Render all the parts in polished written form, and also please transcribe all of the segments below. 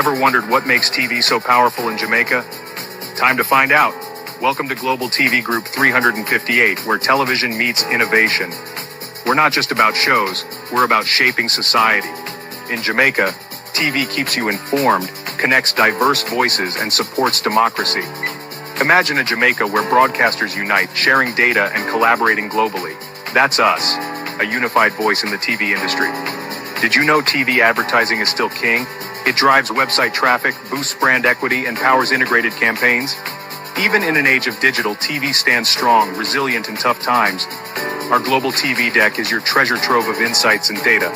Ever wondered what makes TV so powerful in Jamaica? Time to find out. Welcome to Global TV Group 358, where television meets innovation. We're not just about shows, we're about shaping society. In Jamaica, TV keeps you informed, connects diverse voices, and supports democracy. Imagine a Jamaica where broadcasters unite, sharing data and collaborating globally. That's us, a unified voice in the TV industry. Did you know TV advertising is still king? It drives website traffic, boosts brand equity, and powers integrated campaigns. Even in an age of digital, TV stands strong, resilient in tough times. Our global TV deck is your treasure trove of insights and data.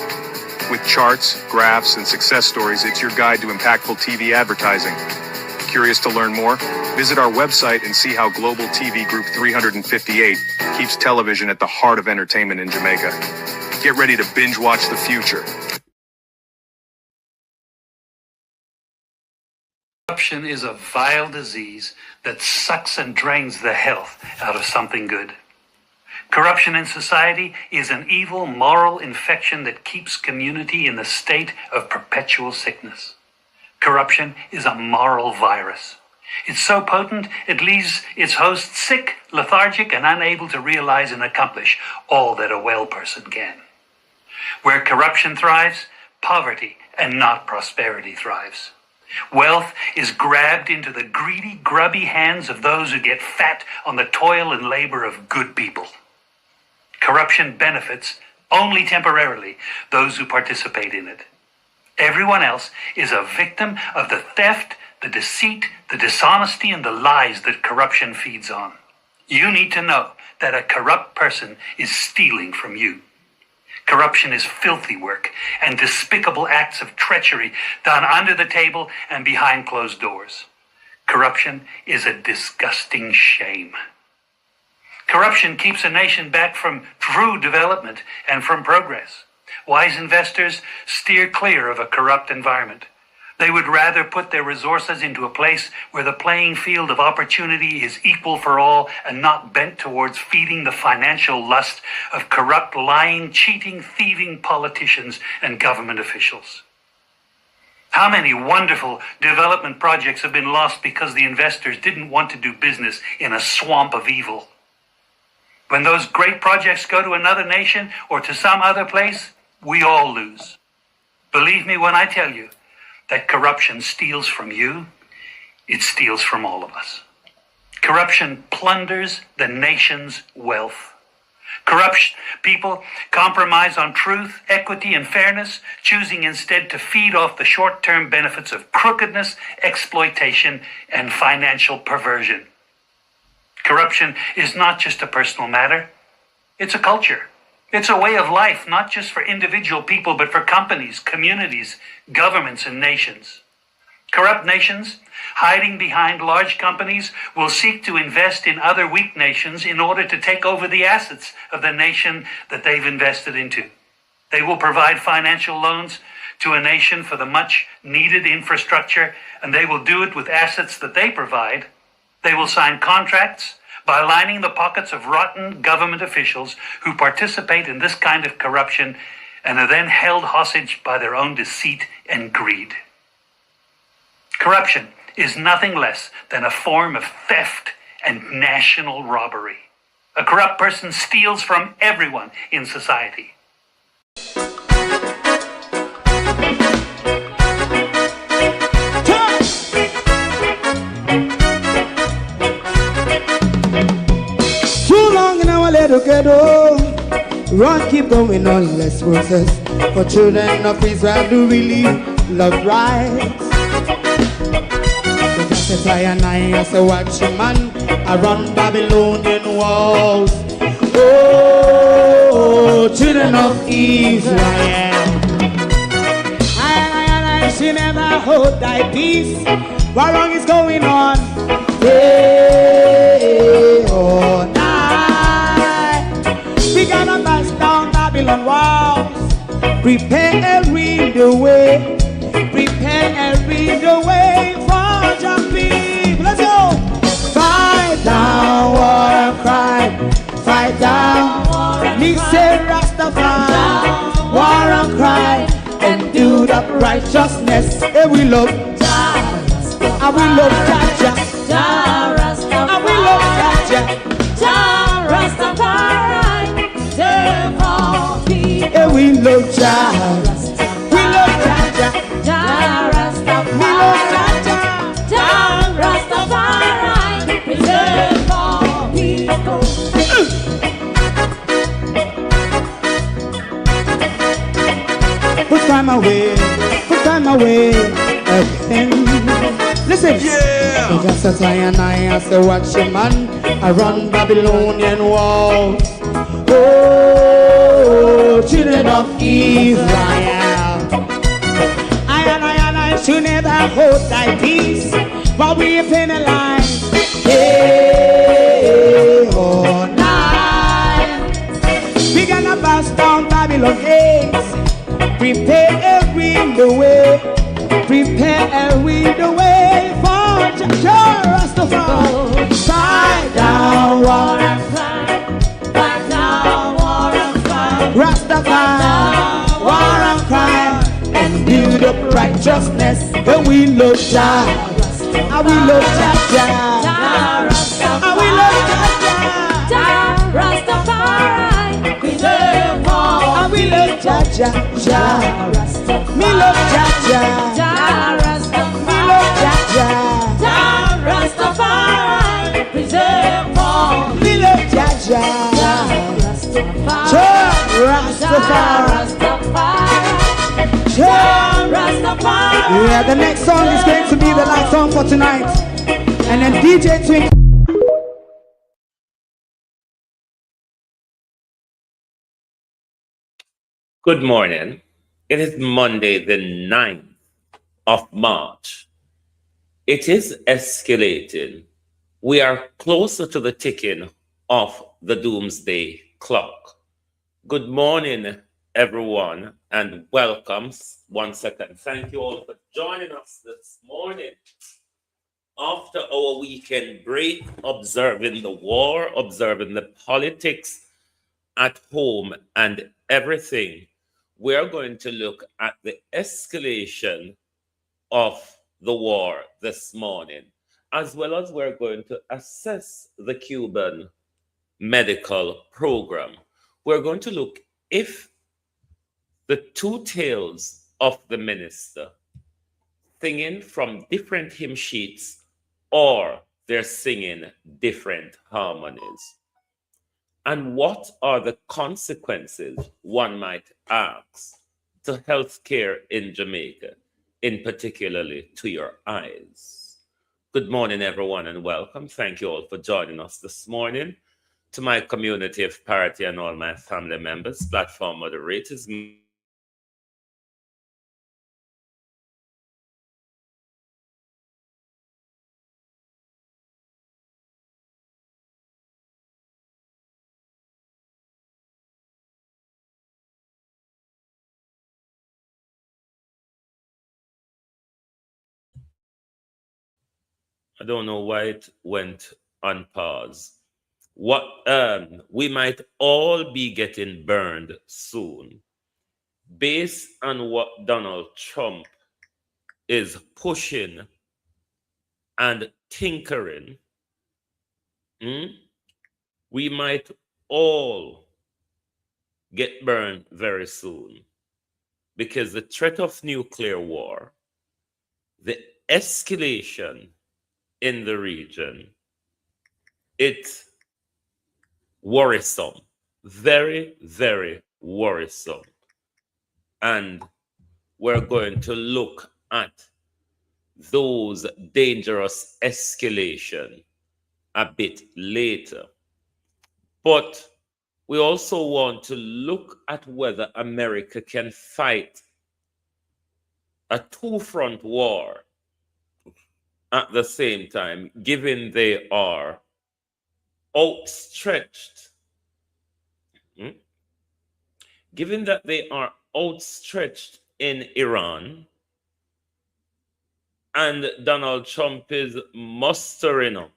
With charts, graphs, and success stories, it's your guide to impactful TV advertising. Curious to learn more? Visit our website and see how Global TV Group 358 keeps television at the heart of entertainment in Jamaica. Get ready to binge watch the future. Corruption is a vile disease that sucks and drains the health out of something good. Corruption in society is an evil moral infection that keeps community in a state of perpetual sickness. Corruption is a moral virus. It's so potent, it leaves its host sick, lethargic, and unable to realize and accomplish all that a well person can. Where corruption thrives, poverty and not prosperity thrives. Wealth is grabbed into the greedy, grubby hands of those who get fat on the toil and labor of good people. Corruption benefits, only temporarily, those who participate in it. Everyone else is a victim of the theft, the deceit, the dishonesty, and the lies that corruption feeds on. You need to know that a corrupt person is stealing from you. Corruption is filthy work and despicable acts of treachery done under the table and behind closed doors. Corruption is a disgusting shame. Corruption keeps a nation back from true development and from progress. Wise investors steer clear of a corrupt environment. They would rather put their resources into a place where the playing field of opportunity is equal for all and not bent towards feeding the financial lust of corrupt, lying, cheating, thieving politicians and government officials. How many wonderful development projects have been lost because the investors didn't want to do business in a swamp of evil? When those great projects go to another nation or to some other place, we all lose. Believe me when I tell you that corruption steals from you, it steals from all of us. Corruption plunders the nation's wealth. Corrupt people compromise on truth, equity, and fairness, choosing instead to feed off the short-term benefits of crookedness, exploitation, and financial perversion. Corruption is not just a personal matter, it's a culture. It's a way of life, not just for individual people, but for companies, communities, governments, and nations. Corrupt nations, hiding behind large companies, will seek to invest in other weak nations in order to take over the assets of the nation that they've invested into. They will provide financial loans to a nation for the much-needed infrastructure, and they will do it with assets that they provide. They will sign contracts by lining the pockets of rotten government officials who participate in this kind of corruption and are then held hostage by their own deceit and greed. Corruption is nothing less than a form of theft and national robbery. A corrupt person steals from everyone in society. Ghetto, run, keep going on, less process. For children of Israel who really love rights. So justify and I as a watchman around Babylonian walls. Oh, children of Israel, I should never hold thy peace. What wrong is going on? Hey, oh, we gotta bust down Babylon walls. Prepare and read the way. Prepare and read the way for your people. Let's go. Fight down war and crime. Fight down. Me say Rastafari. War and crime. And do the righteousness. And we love Jah. And we love Jah. Jah Rastafari. And we love Jah. Jah Rastafari. Save all people. And we love Jah. We love Jah. Jah Rastafari. We love Jah. Jah Rastafari. Preserve all people. Put time away again. Listen, yeah. Just as I and I as a watchman, I run Babylonian walls. Oh, children of Israel, I should never hold thy peace, but we penalize day or night. We gonna bust down Babylon gates. Prepare the way, prepare the way for Jah Rastafari. Fight down war and cry, Fight down war and cry. Rastafari, war and cry, and build up righteousness. And we love Jah, and we love Jah, Jah Rastafari. and we love Jah, Jah Rastafari. Preserve all. and we love Jah. Jah Rastafari. Me love Jah. Jah Rastafari. Me love Jah. Jah Rastafari. Preserve all. Me love Jah. Jah Rastafari. Jah Rastafari. Jah Rastafari. Yeah, the next song is going to be the last song for tonight. And then DJ Twink. Good morning. It is Monday, the 9th of March. It is escalating. We are closer to the ticking of the doomsday clock. Good morning, everyone, and welcome. 1 second. Thank you all for joining us this morning. After our weekend break, observing the war, observing the politics at home and everything, we're going to look at the escalation of the war this morning, as well as we're going to assess the Cuban medical program. We're going to look if the two tales of the minister singing from different hymn sheets or they're singing different harmonies. And what are the consequences, one might ask, to healthcare in Jamaica, in particularly to your eyes? Good morning, everyone, and welcome. Thank you all for joining us this morning. To my community of parity and all my family members, platform moderators, I don't know why it went on pause. What we might all be getting burned soon, based on what Donald Trump is pushing and tinkering. We might all get burned very soon, because the threat of nuclear war, the escalation in the region, it's worrisome, very, very worrisome. And we're going to look at those dangerous escalation a bit later. But we also want to look at whether America can fight a two-front war at the same time, given they are outstretched. Given that they are outstretched in Iran, and Donald Trump is mustering up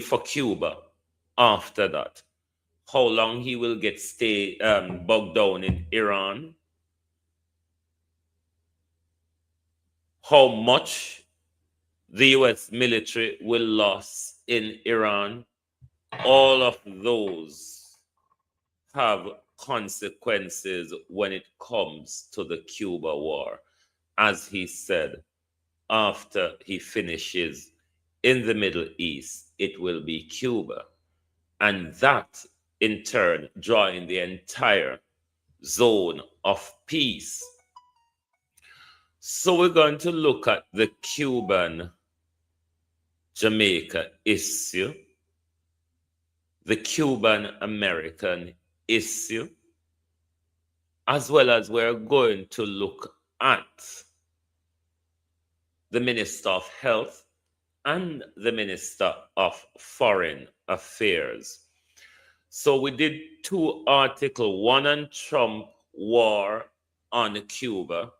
for Cuba after that, how long he will get bogged down in Iran, how much the US military will lose in Iran, all of those have consequences when it comes to the Cuba war. As he said, after he finishes in the Middle East, it will be Cuba. And that, in turn, drawing the entire zone of peace. So we're going to look at the Cuban Jamaica issue, the Cuban American issue, as well as we're going to look at the Minister of Health and the Minister of Foreign Affairs. So we did two articles, one on Trump war on Cuba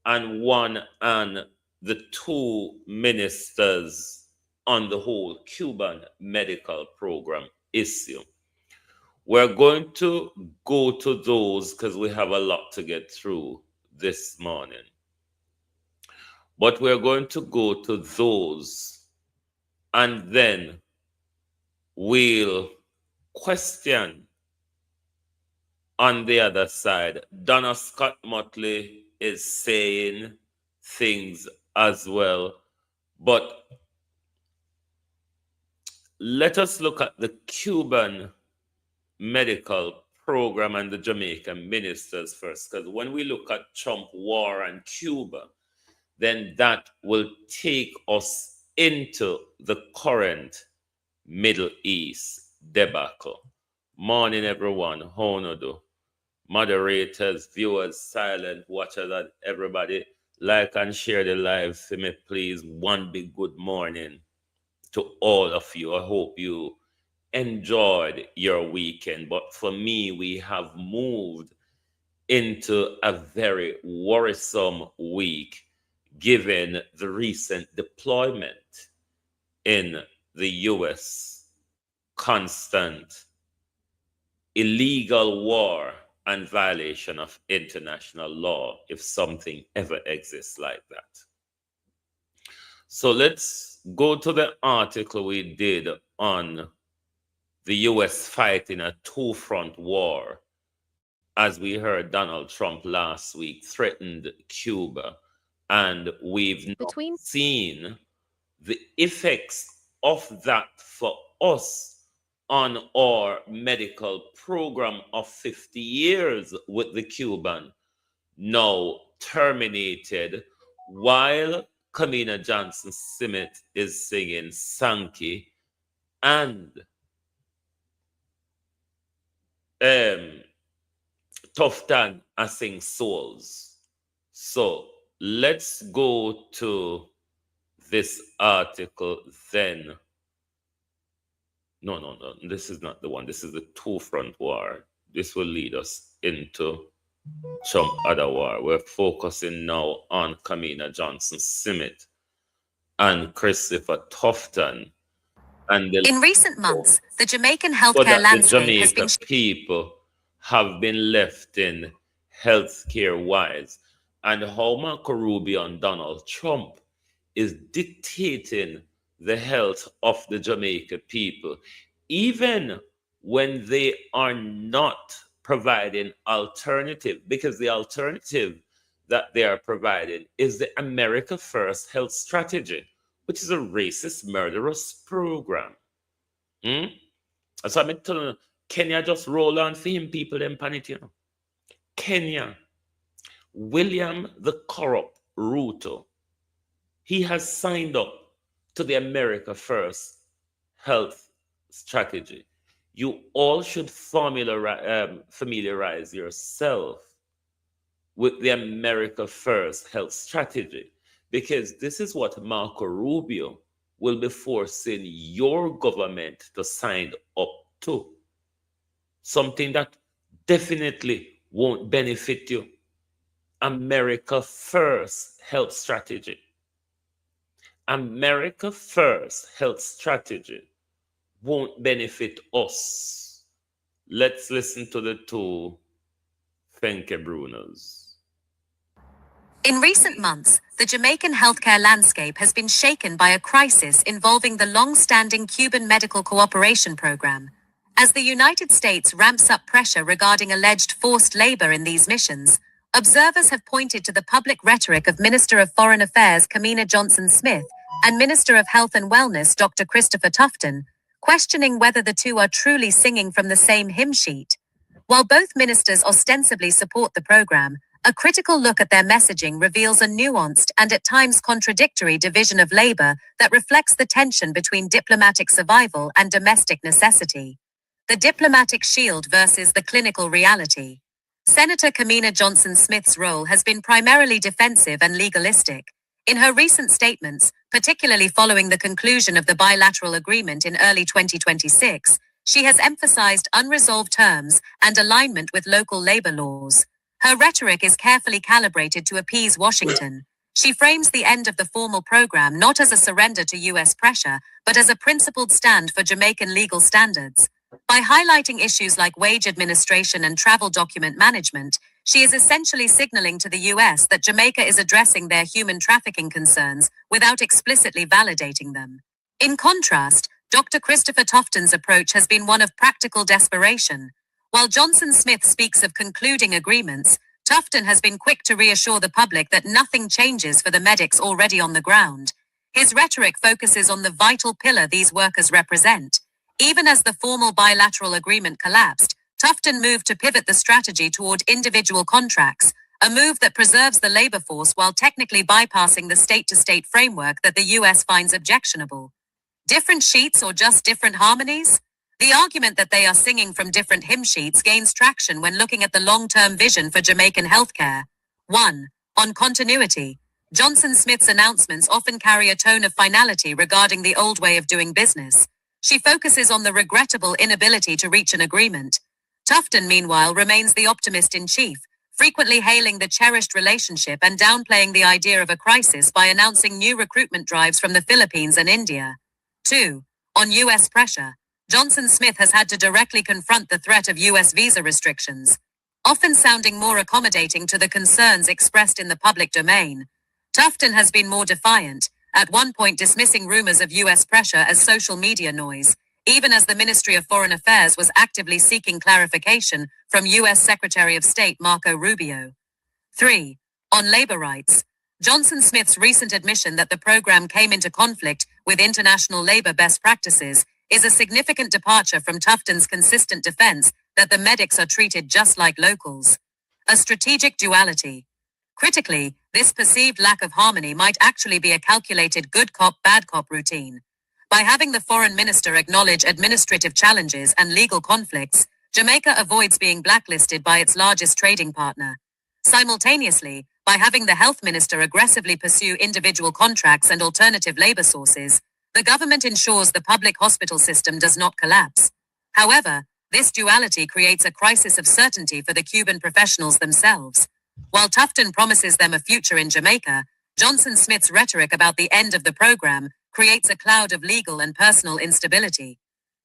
and one on the two ministers on the whole Cuban medical program issue. We're going to go to those because we have a lot to get through this morning. But we're going to go to those and then we'll question on the other side. Donna Scott Motley is saying things as well. But let us look at the Cuban medical program and the Jamaican ministers first, because when we look at Trump war and Cuba, then that will take us into the current Middle East debacle. Morning, everyone. How do you do? Moderators, viewers, silent watchers, and everybody, like and share the live for me, please. One big good morning to all of you. I hope you enjoyed your weekend. But for me, we have moved into a very worrisome week given the recent deployment in the US, constant illegal war and violation of international law, if something ever exists like that. So let's go to the article we did on the US fighting a two-front war. As we heard, Donald Trump last week threatened Cuba, and we've not seen the effects of that for us on our medical program of 50 years with the Cuban, now terminated, while Kamina Johnson-Smith is singing Sankey and Tuftan are singing Souls. So let's go to this article then. No, this is not the one. This is the two-front war. This will lead us into some other war. We're focusing now on Kamina Johnson-Smith and Christopher Tuftan. And in recent months, the Jamaican healthcare landscape has been... people have been left in healthcare-wise. And how Marco Rubio and Donald Trump is dictating the health of the Jamaican people, even when they are not providing alternative, because the alternative that they are providing is the America First health strategy, which is a racist, murderous program. So I'm telling you, Kenya just roll on for him, people, them panic, you know. Kenya, William the Corrupt Ruto, he has signed up to the America First health strategy. You all should familiarize yourself with the America First health strategy, because this is what Marco Rubio will be forcing your government to sign up to. Something that definitely won't benefit you. America First health strategy. America First health strategy won't benefit us. Let's listen to the two Fenke Bruners. In recent months, the the Jamaican healthcare landscape has been shaken by a crisis involving the long-standing Cuban Medical Cooperation Program. As the United States ramps up pressure regarding alleged forced labor in these missions, observers have pointed to the public rhetoric of Minister of Foreign Affairs Kamina Johnson-Smith and Minister of Health and Wellness Dr. Christopher Tufton, questioning whether the two are truly singing from the same hymn sheet. While both ministers ostensibly support the program, a critical look at their messaging reveals a nuanced and at times contradictory division of labor that reflects the tension between diplomatic survival and domestic necessity. The diplomatic shield versus the clinical reality. Senator Kamina Johnson-Smith's role has been primarily defensive and legalistic. In her recent statements, particularly following the conclusion of the bilateral agreement in early 2026, she has emphasized unresolved terms and alignment with local labor laws. Her rhetoric is carefully calibrated to appease Washington. She frames the end of the formal program not as a surrender to U.S. pressure, but as a principled stand for Jamaican legal standards. By highlighting issues like wage administration and travel document management, she is essentially signaling to the U.S. that Jamaica is addressing their human trafficking concerns without explicitly validating them. In contrast, Dr. Christopher Tufton's approach has been one of practical desperation. While Johnson-Smith speaks of concluding agreements, Tufton has been quick to reassure the public that nothing changes for the medics already on the ground. His rhetoric focuses on the vital pillar these workers represent. Even as the formal bilateral agreement collapsed, Tufton moved to pivot the strategy toward individual contracts, a move that preserves the labor force while technically bypassing the state-to-state framework that the U.S. finds objectionable. Different sheets or just different harmonies? The argument that they are singing from different hymn sheets gains traction when looking at the long-term vision for Jamaican healthcare. 1. On continuity. Johnson-Smith's announcements often carry a tone of finality regarding the old way of doing business. She focuses on the regrettable inability to reach an agreement. Tufton, meanwhile, remains the optimist-in-chief, frequently hailing the cherished relationship and downplaying the idea of a crisis by announcing new recruitment drives from the Philippines and India. 2. On U.S. pressure. Johnson-Smith has had to directly confront the threat of U.S. visa restrictions, often sounding more accommodating to the concerns expressed in the public domain. Tufton has been more defiant, at one point dismissing rumors of U.S. pressure as social media noise, even as the Ministry of Foreign Affairs was actively seeking clarification from U.S. Secretary of State Marco Rubio. 3. On labor rights. Johnson-Smith's recent admission that the program came into conflict with international labor best practices is a significant departure from Tufton's consistent defense that the medics are treated just like locals. A strategic duality. Critically, this perceived lack of harmony might actually be a calculated good cop, bad cop routine. By having the foreign minister acknowledge administrative challenges and legal conflicts, Jamaica avoids being blacklisted by its largest trading partner. Simultaneously, by having the health minister aggressively pursue individual contracts and alternative labor sources, the government ensures the public hospital system does not collapse. However, this duality creates a crisis of certainty for the Cuban professionals themselves. While Tufton promises them a future in Jamaica, Johnson-Smith's rhetoric about the end of the program creates a cloud of legal and personal instability.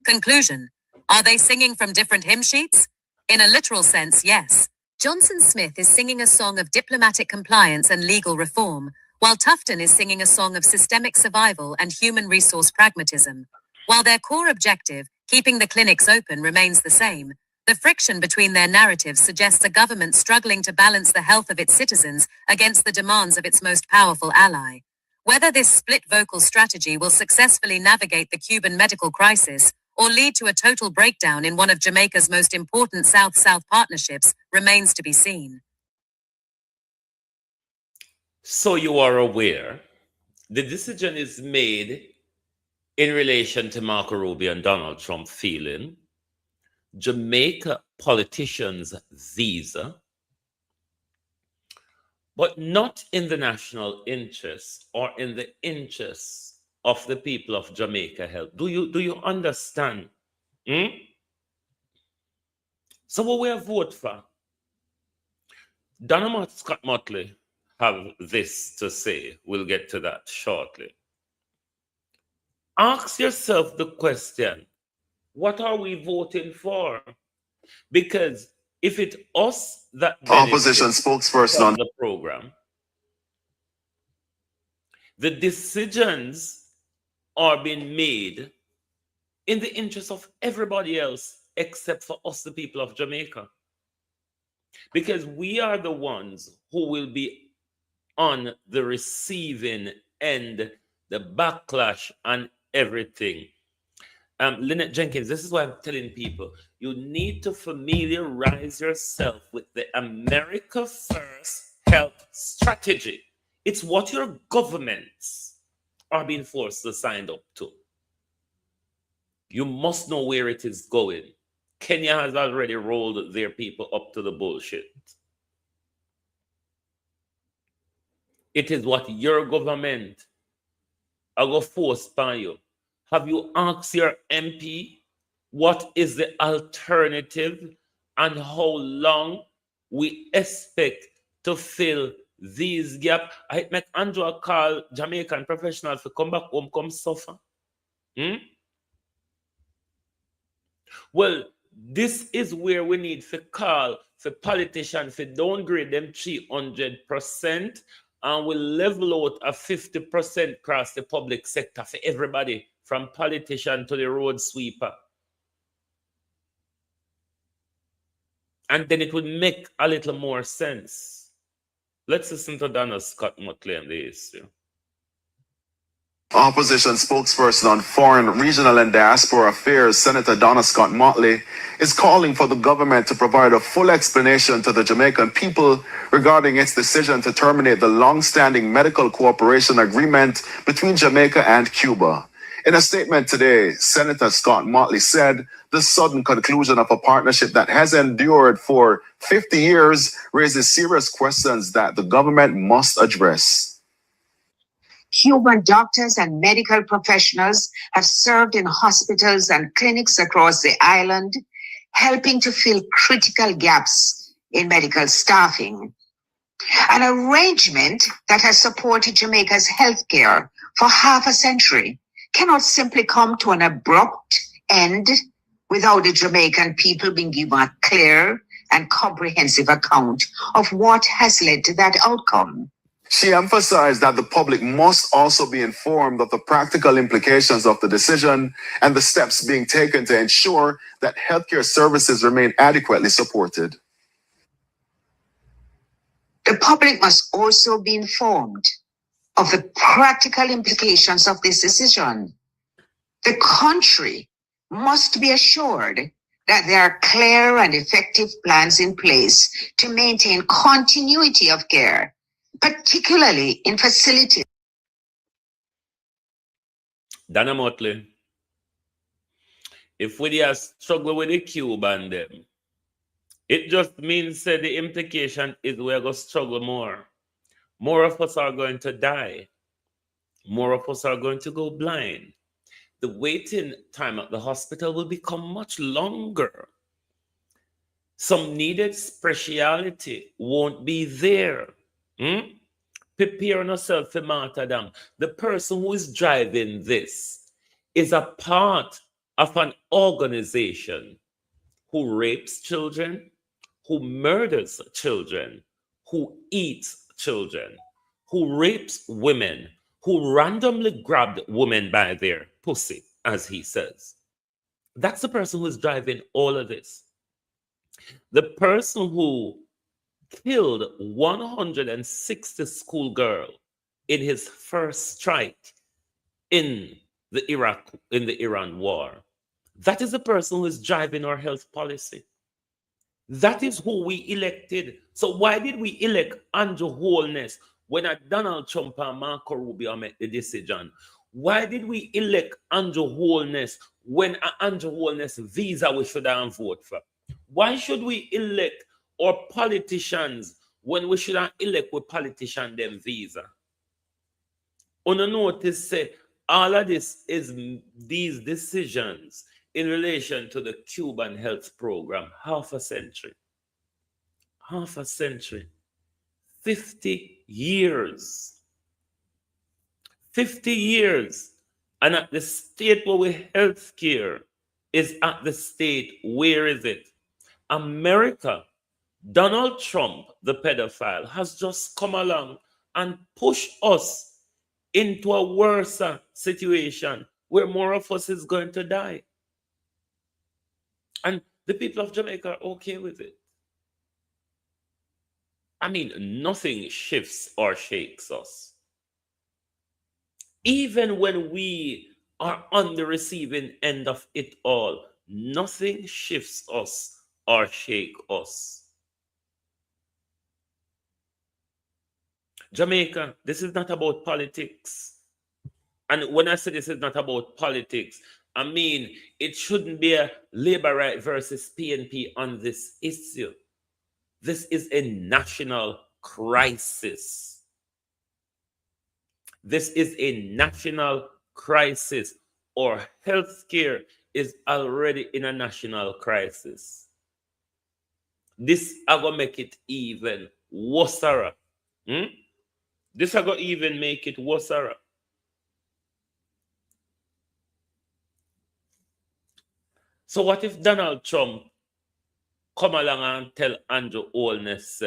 Conclusion. Are they singing from different hymn sheets? In a literal sense, yes. Johnson-Smith is singing a song of diplomatic compliance and legal reform, while Tufton is singing a song of systemic survival and human resource pragmatism. While their core objective, keeping the clinics open, remains the same, the friction between their narratives suggests a government struggling to balance the health of its citizens against the demands of its most powerful ally. Whether this split vocal strategy will successfully navigate the Cuban medical crisis or lead to a total breakdown in one of Jamaica's most important South-South partnerships remains to be seen. So you are aware, the decision is made in relation to Marco Rubio and Donald Trump feeling Jamaica politicians' visa, but not in the national interest or in the interests of the people of Jamaica health. Do you understand? So what we have voted for? Donna Scott Motley have this to say. We'll get to that shortly. Ask yourself the question, what are we voting for? Because if it's us that opposition spokesperson on the program, The decisions are being made in the interest of everybody else except for us, the people of Jamaica. Because we are the ones who will be on the receiving end, the backlash and everything. Lynette Jenkins, this is why I'm telling people you need to familiarize yourself with the America First health strategy. It's what your governments are being forced to sign up to. You must know where it is going. Kenya has already rolled their people up to the bullshit. It is what your government are going to force upon you. Have you asked your MP what is the alternative and how long we expect to fill these gaps? I make Andrew call Jamaican professionals to come back home, come suffer. Well, this is where we need to call for politicians to downgrade them 300% and we level out a 50% across the public sector for everybody, from politician to the road sweeper. And then it would make a little more sense. Let's listen to Donna Scott Motley on the issue. Opposition spokesperson on Foreign, Regional and Diaspora Affairs, Senator Donna Scott Motley, is calling for the government to provide a full explanation to the Jamaican people regarding its decision to terminate the long-standing medical cooperation agreement between Jamaica and Cuba. In a statement today, Senator Scott Motley said the sudden conclusion of a partnership that has endured for 50 years raises serious questions that the government must address. Cuban doctors and medical professionals have served in hospitals and clinics across the island, helping to fill critical gaps in medical staffing. An arrangement that has supported Jamaica's healthcare for half a century cannot simply come to an abrupt end without the Jamaican people being given a clear and comprehensive account of what has led to that outcome. She emphasized that the public must also be informed of the practical implications of the decision and the steps being taken to ensure that healthcare services remain adequately supported. The public must also be informed of the practical implications of this decision. The country must be assured that there are clear and effective plans in place to maintain continuity of care, particularly in facilities. Dana Motley, if we just struggle with the Cuban them, it just means that the implication is we're going to struggle more. More of us are going to die. More of us are going to go blind. The waiting time at the hospital will become much longer. Some needed speciality won't be there. Prepare yourself for martyrdom. The person who is driving this is a part of an organization who rapes children, who murders children, who eats children, who rapes women, who randomly grabbed women by their pussy, as he says. That's the person who is driving all of this. The person who killed 160 schoolgirls in his first strike in the Iran war. That is the person who is driving our health policy. That is who we elected. So why did we elect Andrew Holness when Donald Trump and Marco Rubio made the decision? Why did we elect Andrew Holness when Andrew Holness visa we should have voted for? Why should we elect our politicians when we should have elect with politician them visa? On a notice, say all of this is these decisions in relation to the Cuban health program, half a century, 50 years, 50 years. And at the state where we healthcare is at the state, where is it? America, Donald Trump, the pedophile, has just come along and pushed us into a worse situation where more of us is going to die. And the people of Jamaica are okay with it. I mean, nothing shifts or shakes us. Even when we are on the receiving end of it all, nothing shifts us or shake us. Jamaica, this is not about politics. And when I say this is not about politics, I mean it shouldn't be a labor right versus PNP on this issue. This is a national crisis. This is a national crisis. Our healthcare is already in a national crisis. This is going to make it even worse. This is going to even make it worse. So what if Donald Trump come along and tell Andrew Holness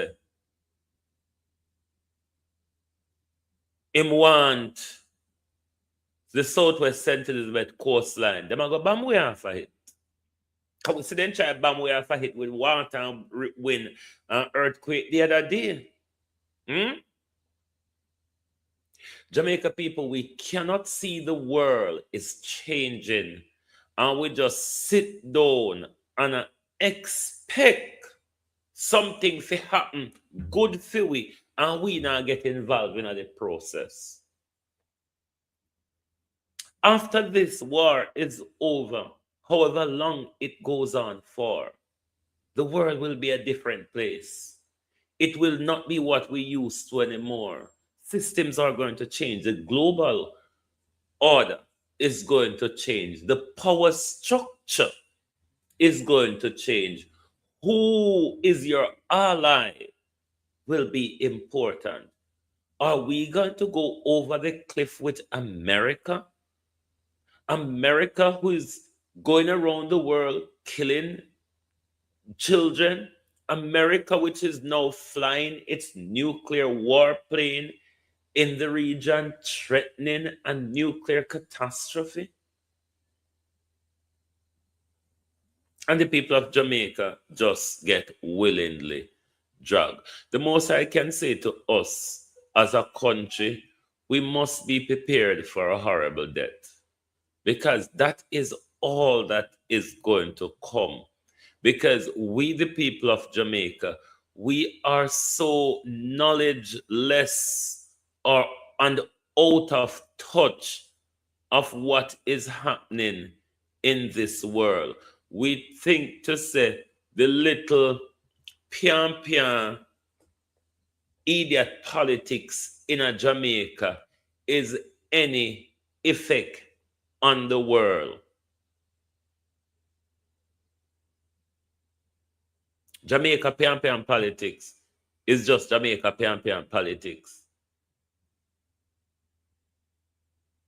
him want the Southwest St. Elizabeth coastline? Them a go bam way off of it. Because we see them try bam way off of it with water and wind and earthquake the other day. Jamaica people, we cannot see the world is changing and we just sit down and expect something to happen good for we and we not get involved in the process. After this war is over, however long it goes on for, the world will be a different place. It will not be what we used to anymore. Systems are going to change. The global order is going to change. The power structure is going to change. Who is your ally will be important. Are we going to go over the cliff with America? America, who is going around the world killing children. America, which is now flying its nuclear warplane in the region, threatening a nuclear catastrophe. And the people of Jamaica just get willingly dragged. The most I can say to us as a country, we must be prepared for a horrible death. Because that is all that is going to come. Because we, the people of Jamaica, we are so knowledgeless and out of touch of what is happening in this world. We think to say the little pian idiot politics in a Jamaica is any effect on the world. Jamaica pian politics is just Jamaica pian politics.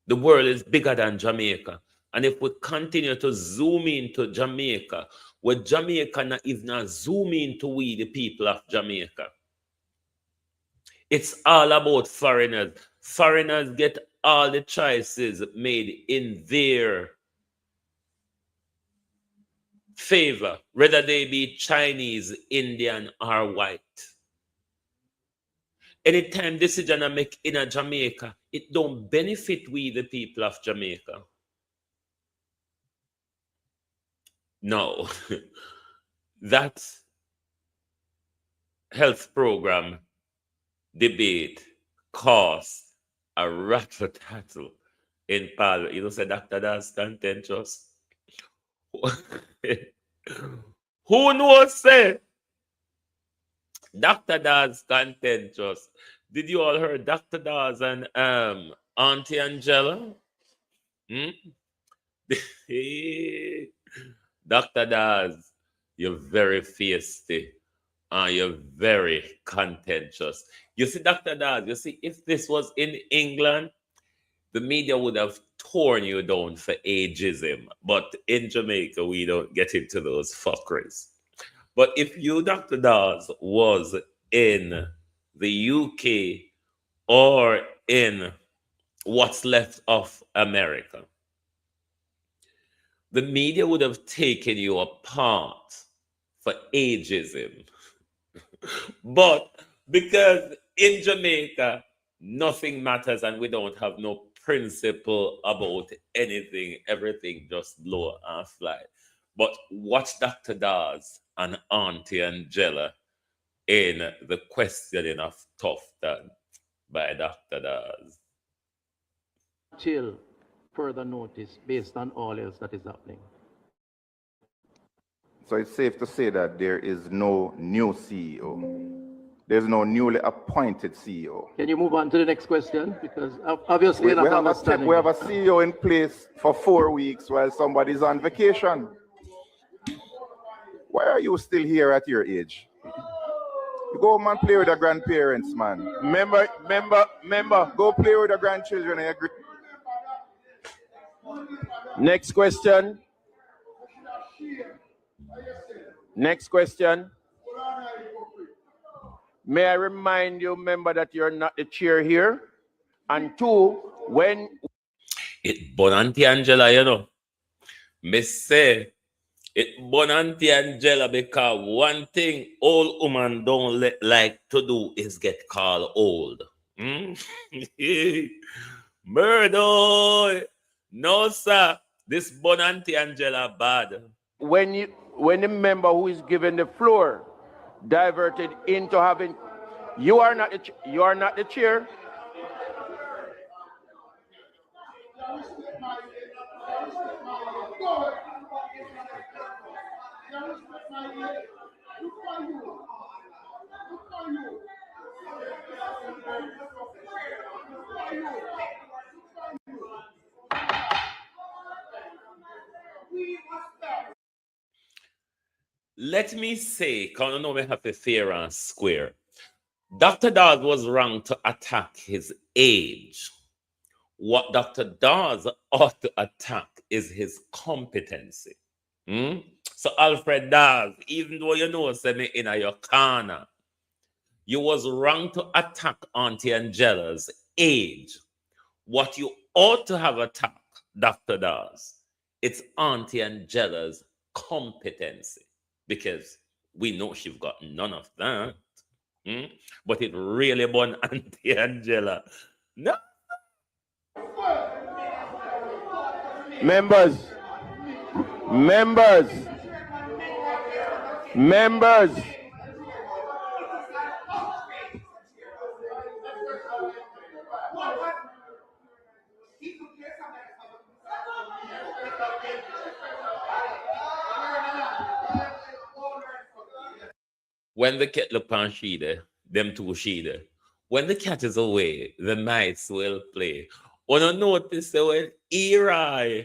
The world is bigger than Jamaica. And if we continue to zoom into Jamaica, where Jamaica is not zooming to we, the people of Jamaica, it's all about foreigners. Foreigners get all the choices made in their favor, whether they be Chinese, Indian, or white. Anytime decision I make in a Jamaica, it don't benefit we, the people of Jamaica. No. That health program debate caused a rattle in Parliament. You know, say Dr. Das contentious. Who knows, say? Dr. Daz contentious. Did you all hear Dr. Daz and Auntie Angela? Dr. Daz, you're very feisty and you're very contentious. You see, Dr. Daz, you see, if this was in England, the media would have torn you down for ageism. But in Jamaica, we don't get into those fuckeries. But if you, Dr. Dawes, was in the UK or in what's left of America, the media would have taken you apart for ageism. But because in Jamaica, nothing matters and we don't have no principle about anything, everything just blow and fly. But watch Dr. Dawes and Auntie Angela in the questioning of Tufton by Dr. Dawes. Till further notice based on all else that is happening. So it's safe to say that there is no new CEO. There's no newly appointed CEO. Can you move on to the next question? Because obviously We you're not have understanding. we have a CEO in place for 4 weeks while somebody's on vacation. Why are you still here at your age? You go home and play with your grandparents, man. Remember. Go play with your grandchildren and your Next question. Next question. May I remind you, member, that you're not the chair here? And two, when... It bon Auntie Angela, you know. Me say, it bon Auntie Angela because one thing old woman don't like to do is get called old. Murder! No, sir. This bon Auntie Angela bad. When the member who is given the floor diverted into having... You are not the chair. Let me say, because I know we have to fair and square. Dr. Dawes was wrong to attack his age. What Dr. Dawes ought to attack is his competency. So Alfred Dawes, even though you know say me in your corner, you was wrong to attack Auntie Angela's age. What you ought to have attacked, Dr. Dawes, it's Auntie Angela's competency. Because we know she's got none of that. But it really born Auntie Angela. No. Members. When the cat look on Sheeda, them two Sheeda. When the cat is away, the mice will play. When I notice that when Eli,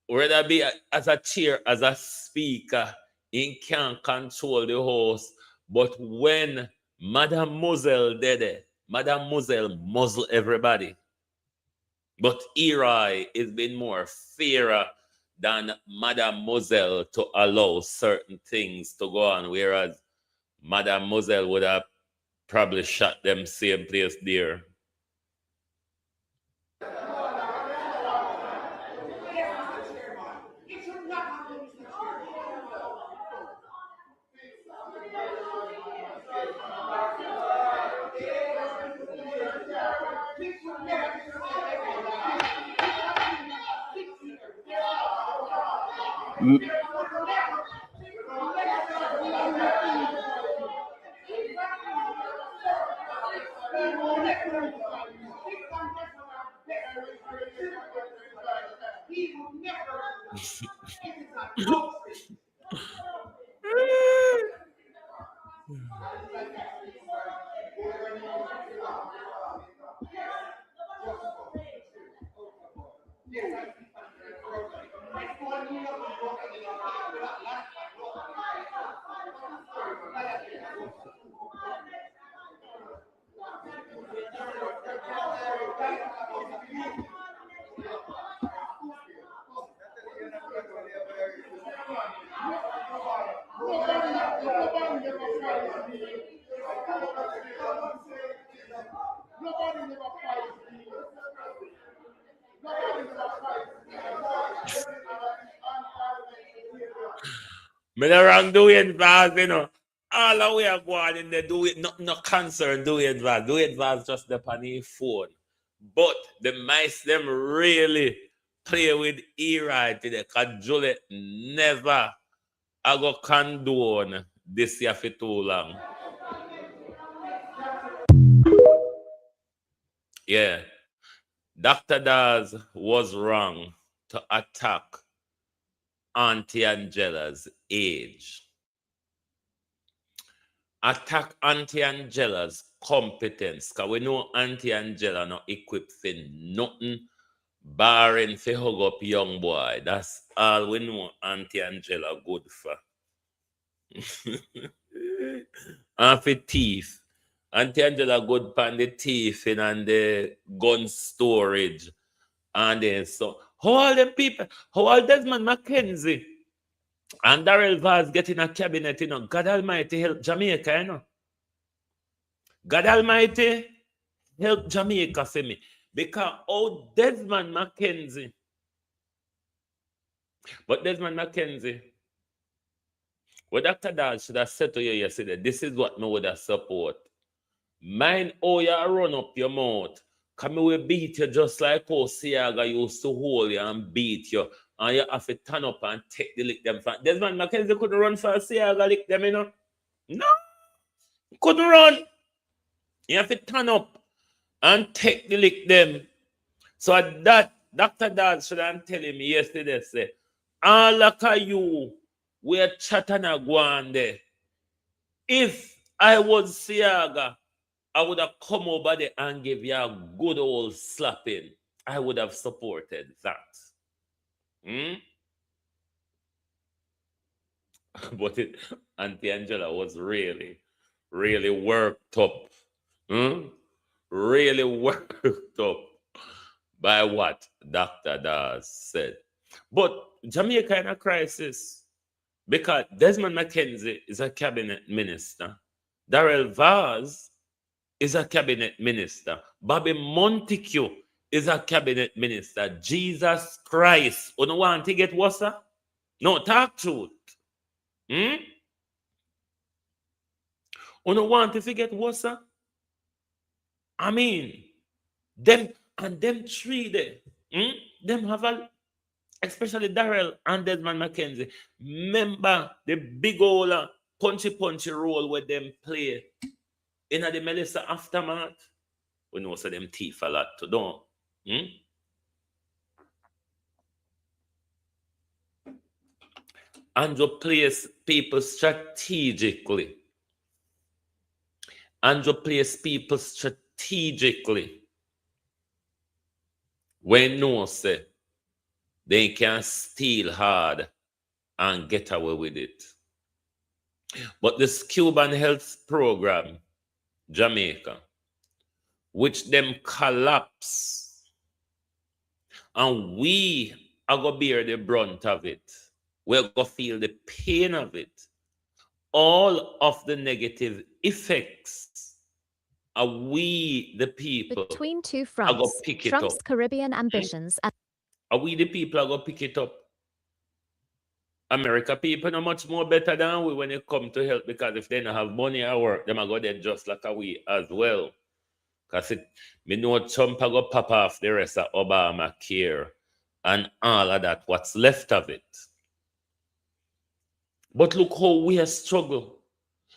whether be as a chair, as a speaker, he can't control the house. But when Madame Moselle did it, Madame Moselle muzzle everybody. But Eli is been more fairer than Madame Moselle to allow certain things to go on, whereas Madame Moselle would have probably shot them same place there. Me no wrong do it fast, you know. All the way I go on in there, do it, no concern, do it fast. Do it fast just the on phone. But the mice them really play with E-right today. Cause Juliet never I go condone this year for too long. Yeah. Dr. Daz was wrong to attack Auntie Angela's age. Attack Auntie Angela's competence. Because we know Auntie Angela not equipped for nothing barring for hug up young boy. That's all we know Auntie Angela good for. And for thief. Auntie Angela good pan the thiefing and the gun storage. And then so how all them people, how all Desmond Mackenzie and Darrell Vaz get in a cabinet, you know, God Almighty help Jamaica, you know. God Almighty help Jamaica for me. Because oh Desmond Mackenzie. But Desmond Mackenzie, what Dr. Daz should have said to you yesterday, this is what me would have support. Mind how you run up your mouth. Come we beat you just like how Siaga used to hold you and beat you. And you have to turn up and take the lick them. Desmond Mackenzie couldn't run for Siaga lick them, you know? No. Couldn't run. You have to turn up and take the lick them. So that Dr. Daz should have telling me yesterday, say, all like you, we're chatting a go on there. If I was Siaga, I would have come over there and give you a good old slapping. I would have supported that. But Auntie Angela was really, really worked up. Really worked up by what Dr. Daz said. But Jamaica in a crisis because Desmond Mackenzie is a cabinet minister. Darrell Vaz is a cabinet minister. Bobby Montague is a cabinet minister. Jesus Christ. You don't want to get worse? No, talk truth. You don't want to get worse? I mean, them three there. Them have a, especially Darrell and Desmond Mackenzie. Remember the big old punchy role where them play in the Melissa aftermath. We know so them thief a lot to do. Andrew plays people strategically. Andrew plays people strategically. When no say they can steal hard and get away with it. But this Cuban health program, Jamaica, which them collapse, and we are going to bear the brunt of it. We're going to feel the pain of it. All of the negative effects are we, the people, between two are fronts, going to pick it Trump's up. Caribbean ambitions and Are we, the people, are going to pick it up? America people are much more better than we when it comes to health because if they don't have money at work, them are going to just like we as well. Because me know Trump are going to pop off the rest of Obamacare and all of that, what's left of it. But look how we are struggle.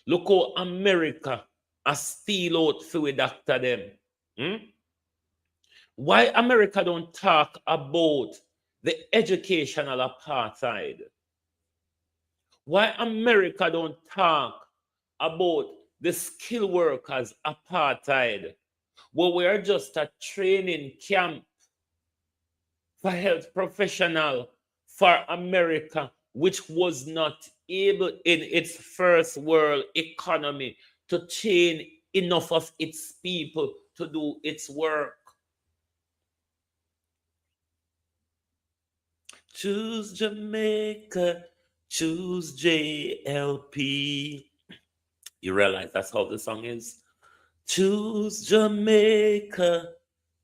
Look how America has steal out for we doctor them. Why America don't talk about the educational apartheid? Why America don't talk about the skilled workers apartheid? Where we are just a training camp for health professional for America, which was not able in its first world economy to train enough of its people to do its work. Choose Jamaica, choose JLP. You realize that's how the song is? Choose Jamaica,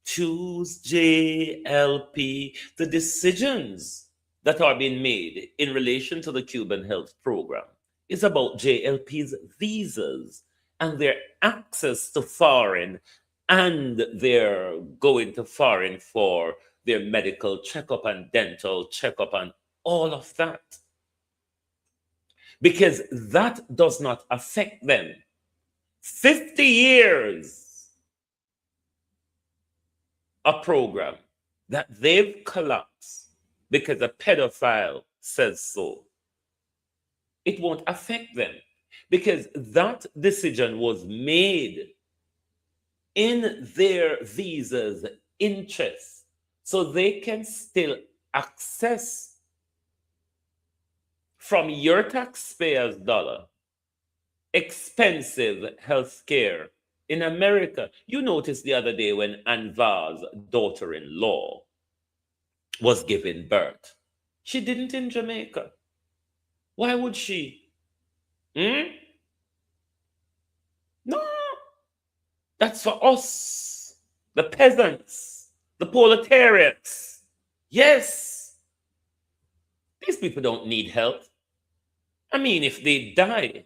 choose JLP. The decisions that are being made in relation to the Cuban health program is about JLP's visas and their access to foreign, and they're going to foreign for their medical checkup and dental checkup and all of that. Because that does not affect them. 50 years a program that they've collapsed because a pedophile says so. It won't affect them because that decision was made in their visa's interest, so they can still access from your taxpayers' dollar expensive health care in America. You noticed the other day when Anvar's daughter-in-law was giving birth. She didn't in Jamaica. Why would she? No. That's for us, the peasants, the proletariats. Yes. These people don't need help. I mean, if they die,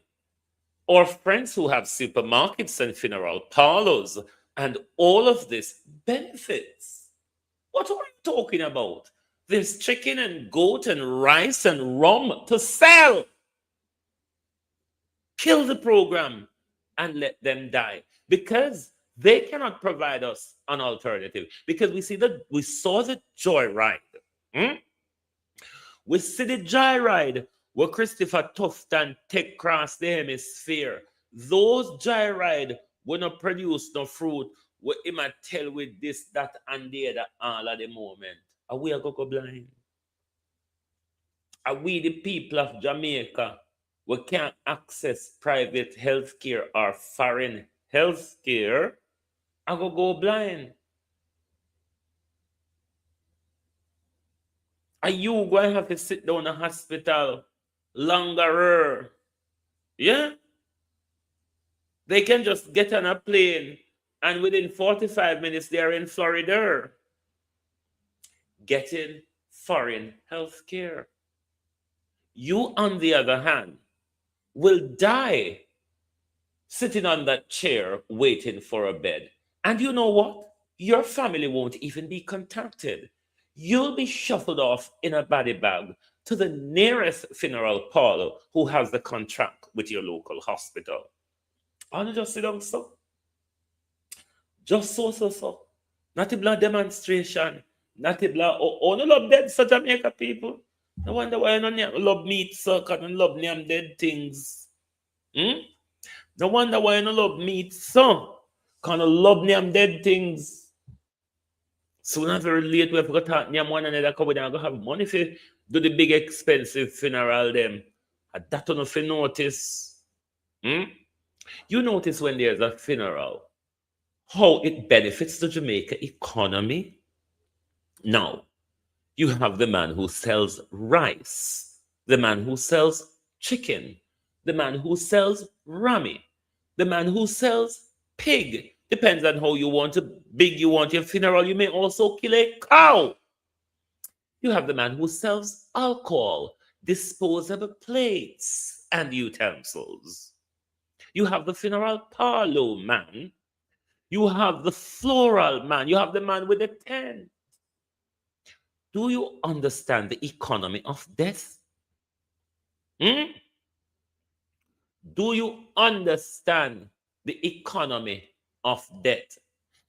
or friends who have supermarkets and funeral parlors and all of this benefits. What are you talking about? There's chicken and goat and rice and rum to sell. Kill the program and let them die because they cannot provide us an alternative. Because we saw the joyride. We see the joyride where Christopher Tufton take cross the hemisphere. Those joyride will not produce no fruit. We might tell with this, that, and the other all at the moment. Are we a go blind? Are we the people of Jamaica? We can't access private health care or foreign health care. I go blind. Are you going to have to sit down in a hospital longer? Yeah? They can just get on a plane and within 45 minutes they're in Florida getting foreign health care. You, on the other hand, will die sitting on that chair waiting for a bed. And you know what? Your family won't even be contacted. You'll be shuffled off in a body bag to the nearest funeral parlor who has the contract with your local hospital. And just sit down so. Just so. Not a blood demonstration. Not a blood. Oh, no love dead so Jamaica people. I wonder why you don't love meat so and love them dead things. No wonder why you don't love meat so. Kind of love them dead things. Sooner or very late, we have to talk to one another because we don't have money for do the big expensive funeral them. And that don't if you notice. You notice when there's a funeral, how it benefits the Jamaica economy. Now, you have the man who sells rice, the man who sells chicken, the man who sells rammy, the man who sells pig. Depends on how you want big you want your funeral. You may also kill a cow. You have the man who sells alcohol, disposable plates and utensils. You have the funeral parlor man. You have the floral man. You have the man with the tent. Do you understand the economy of death? Do you understand the economy of death?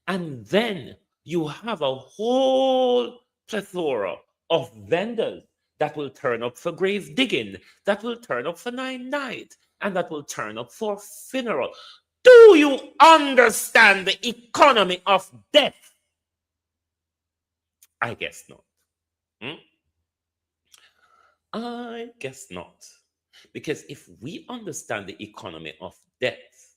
And then you have a whole plethora of vendors that will turn up for grave digging, that will turn up for night, and that will turn up for funeral. Do you understand the economy of death? I guess not. I guess not. Because if we understand the economy of death,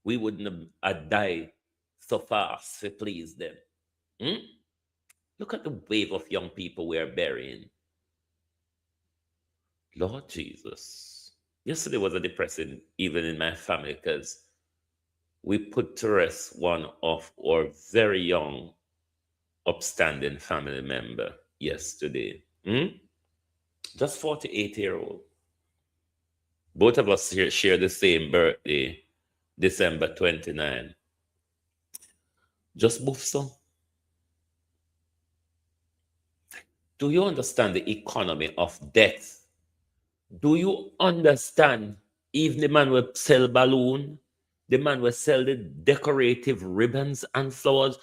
we wouldn't have died so fast to please them. Look at the wave of young people we're burying. Lord Jesus. Yesterday was a depressing evening in my family because we put to rest one of our very young, upstanding family member yesterday. Hmm? Just 48-year-old. Both of us share the same birthday, December 29. Just move so. Do you understand the economy of death? Do you understand even the man will sell balloon, the man will sell the decorative ribbons and flowers?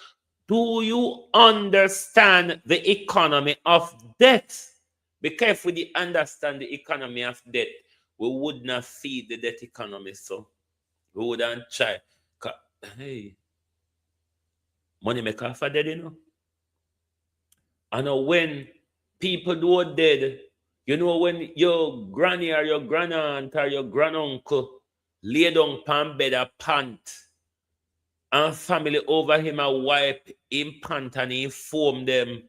Do you understand the economy of death? Because if we understand the economy of death, we would not feed the death economy. So we wouldn't try. Hey, money make off dead, you know. I know when people do dead, you know when your granny or your grandaunt or your granduncle lay down pan bed a pant and family over him a wipe him pant and inform them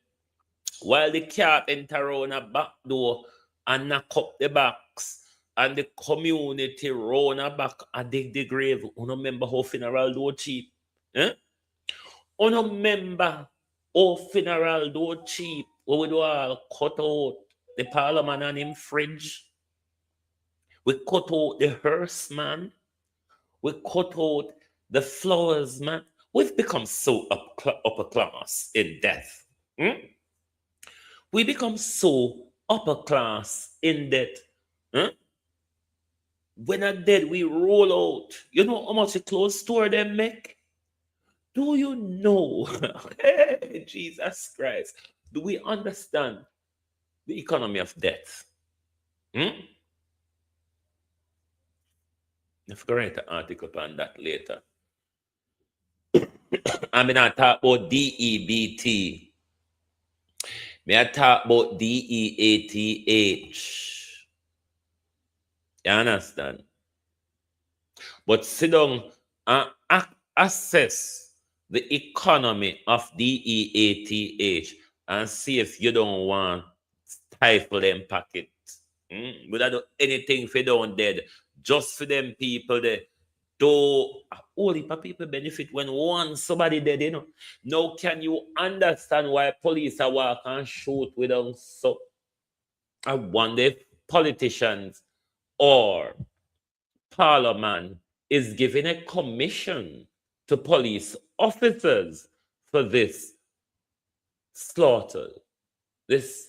while the cat enter around a back door and knock up the box and the community round a back and dig the grave. You remember how funeral do cheap? Eh? You remember how funeral do cheap? We do all cut out the parliament and him fridge. We cut out the hearse, man. We cut out the flowers, man. We've become so upper class in death. Hmm? We become so upper class in death. Huh? When are dead, we roll out. You know how much a clothes store them make? Do you know? Hey, Jesus Christ. Do we understand the economy of death? Hmm? If I write an article on that later. I'm going to talk about DEBT. May I talk about DEATH? You understand? But sit down and assess the economy of DEATH and see if you don't want stifle them pocket. We don't do anything for them dead. Just for them people there. Though all the people benefit when one somebody dead, you know. Now can you understand why police are walk and shoot with them? So I wonder if politicians or Parliament is giving a commission to police officers for this slaughter, this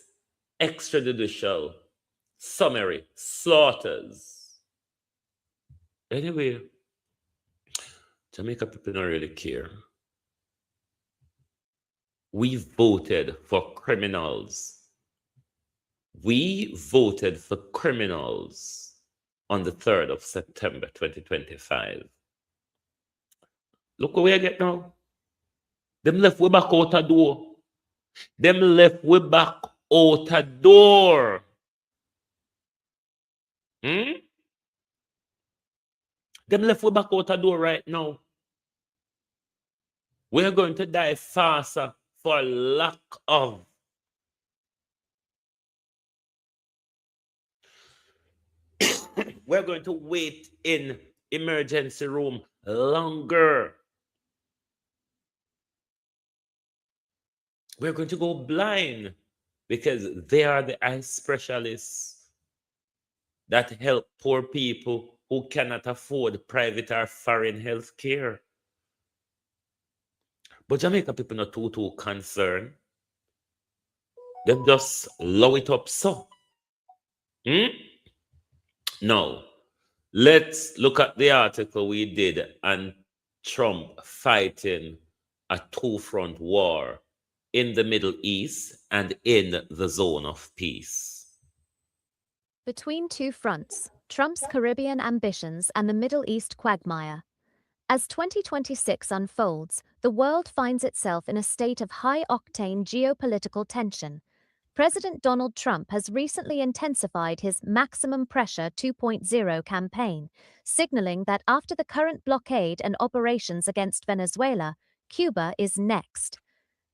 extrajudicial summary slaughters. Anyway, Jamaica people don't really care. We voted for criminals. We voted for criminals on the 3rd of September 2025. Look where we get now. Them left we back out a door. Them left we back out a door. Them left we back out a door right now. We're going to die faster for lack of we're going to wait in emergency room longer. We're going to go blind because they are the eye specialists that help poor people who cannot afford private or foreign health care. But Jamaica people not too concerned. Them just low it up so. Now, let's look at the article we did on Trump fighting a two-front war in the Middle East and in the zone of peace. Between two fronts, Trump's Caribbean ambitions and the Middle East quagmire. As 2026 unfolds, the world finds itself in a state of high-octane geopolitical tension. President Donald Trump has recently intensified his Maximum Pressure 2.0 campaign, signaling that after the current blockade and operations against Venezuela, Cuba is next.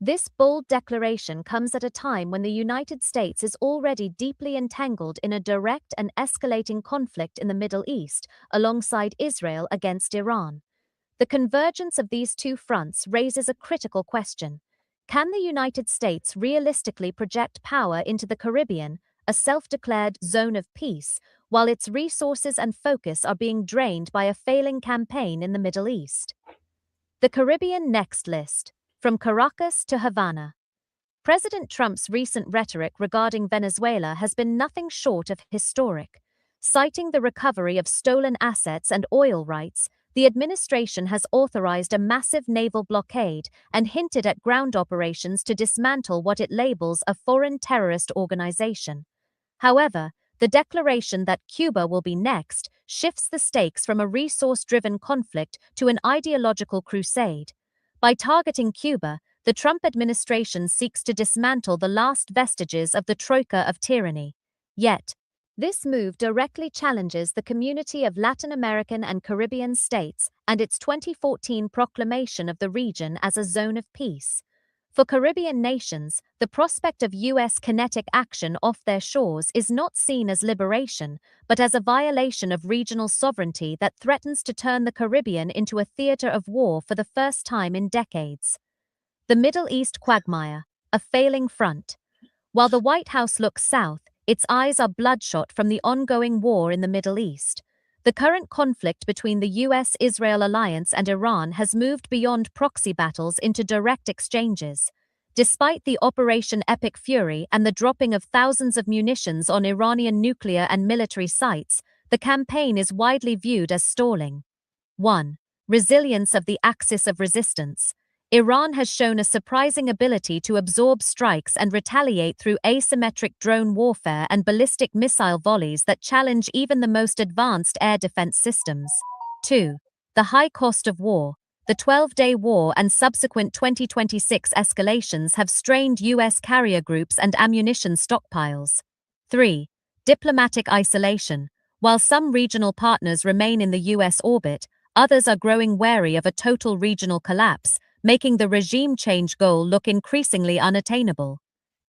This bold declaration comes at a time when the United States is already deeply entangled in a direct and escalating conflict in the Middle East, alongside Israel against Iran. The convergence of these two fronts raises a critical question. can the United States realistically project power into the Caribbean, a self-declared zone of peace, while its resources and focus are being drained by a failing campaign in the Middle East? The Caribbean Next List, from Caracas to Havana. President Trump's recent rhetoric regarding Venezuela has been nothing short of historic. Citing the recovery of stolen assets and oil rights, the administration has authorized a massive naval blockade and hinted at ground operations to dismantle what it labels a foreign terrorist organization. However, the declaration that Cuba will be next shifts the stakes from a resource-driven conflict to an ideological crusade. By targeting Cuba, the Trump administration seeks to dismantle the last vestiges of the troika of tyranny. Yet, this move directly challenges the community of Latin American and Caribbean states and its 2014 proclamation of the region as a zone of peace. For Caribbean nations, the prospect of U.S. kinetic action off their shores is not seen as liberation, but as a violation of regional sovereignty that threatens to turn the Caribbean into a theater of war for the first time in decades. The Middle East quagmire, a failing front. While the White House looks south, its eyes are bloodshot from the ongoing war in the Middle East. The current conflict between the US-Israel alliance and Iran has moved beyond proxy battles into direct exchanges. Despite the Operation Epic Fury and the dropping of thousands of munitions on Iranian nuclear and military sites, the campaign is widely viewed as stalling. 1. Resilience of the axis of resistance. Iran has shown a surprising ability to absorb strikes and retaliate through asymmetric drone warfare and ballistic missile volleys that challenge even the most advanced air defense systems. 2. The high cost of war. The 12-day war and subsequent 2026 escalations have strained U.S. carrier groups and ammunition stockpiles. 3. Diplomatic isolation. While some regional partners remain in the U.S. orbit, others are growing wary of a total regional collapse, making the regime change goal look increasingly unattainable.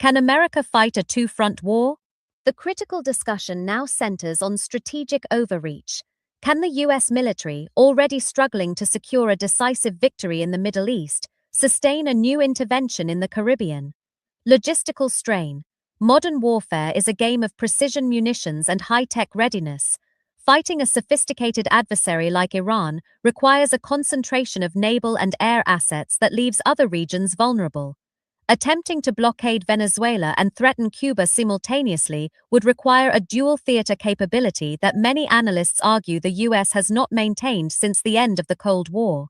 Can America fight a two-front war? The critical discussion now centers on strategic overreach. Can the U.S. military, already struggling to secure a decisive victory in the Middle East, sustain a new intervention in the Caribbean? Logistical strain. Modern warfare is a game of precision munitions and high-tech readiness. Fighting a sophisticated adversary like Iran requires a concentration of naval and air assets that leaves other regions vulnerable. Attempting to blockade Venezuela and threaten Cuba simultaneously would require a dual theater capability that many analysts argue the U.S. has not maintained since the end of the Cold War.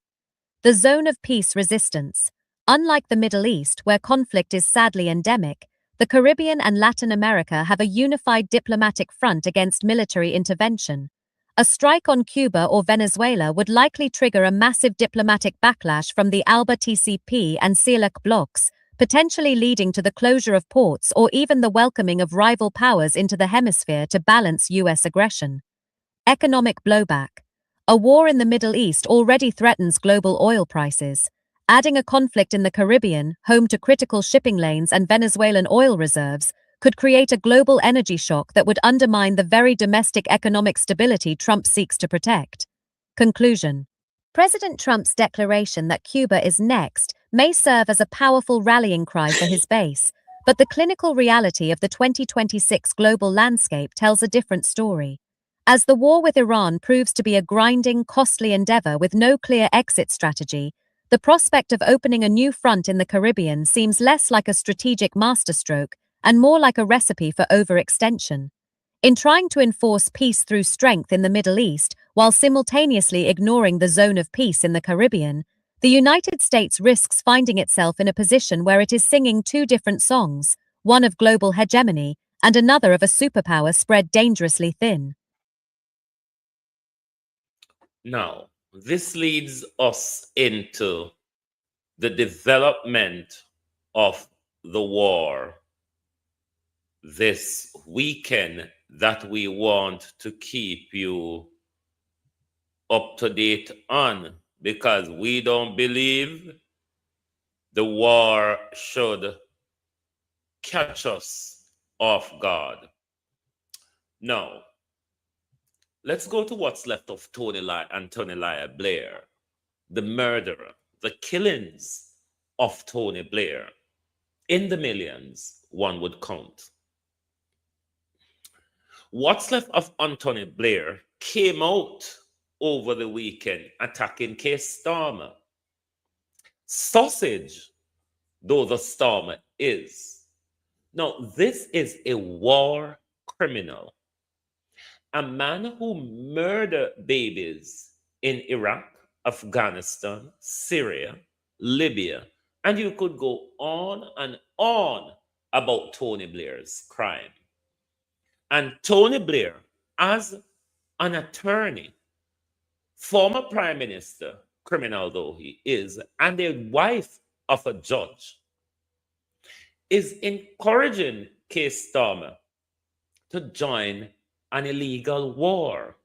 The zone of peace resistance. Unlike the Middle East, where conflict is sadly endemic, the Caribbean and Latin America have a unified diplomatic front against military intervention. A strike on Cuba or Venezuela would likely trigger a massive diplomatic backlash from the ALBA TCP and CELAC blocs, potentially leading to the closure of ports or even the welcoming of rival powers into the hemisphere to balance U.S. aggression. Economic blowback. A war in the Middle East already threatens global oil prices. Adding a conflict in the Caribbean, home to critical shipping lanes and Venezuelan oil reserves, could create a global energy shock that would undermine the very domestic economic stability Trump seeks to protect. Conclusion. President Trump's declaration that Cuba is next may serve as a powerful rallying cry for his base, but the clinical reality of the 2026 global landscape tells a different story. As the war with Iran proves to be a grinding, costly endeavor with no clear exit strategy, the prospect of opening a new front in the Caribbean seems less like a strategic masterstroke and more like a recipe for overextension. In trying to enforce peace through strength in the Middle East while simultaneously ignoring the zone of peace in the Caribbean, the United States risks finding itself in a position where it is singing two different songs, one of global hegemony and another of a superpower spread dangerously thin. Now, this leads us into the development of the war this weekend that we want to keep you up to date on, because we don't believe the war should catch us off guard. Now, let's go to what's left of Tony Blair, the murderer, the killings of Tony Blair. in the millions, one would count. What's left of Anthony Blair came out over the weekend attacking Keir Starmer. Sausage, though the Starmer is. Now, this is a war criminal. A man who murdered babies in Iraq, Afghanistan, Syria, Libya, and you could go on and on about Tony Blair's crime. And Tony Blair, as an attorney, former prime minister, criminal though he is, and the wife of a judge, is encouraging Keir Starmer to join an illegal war.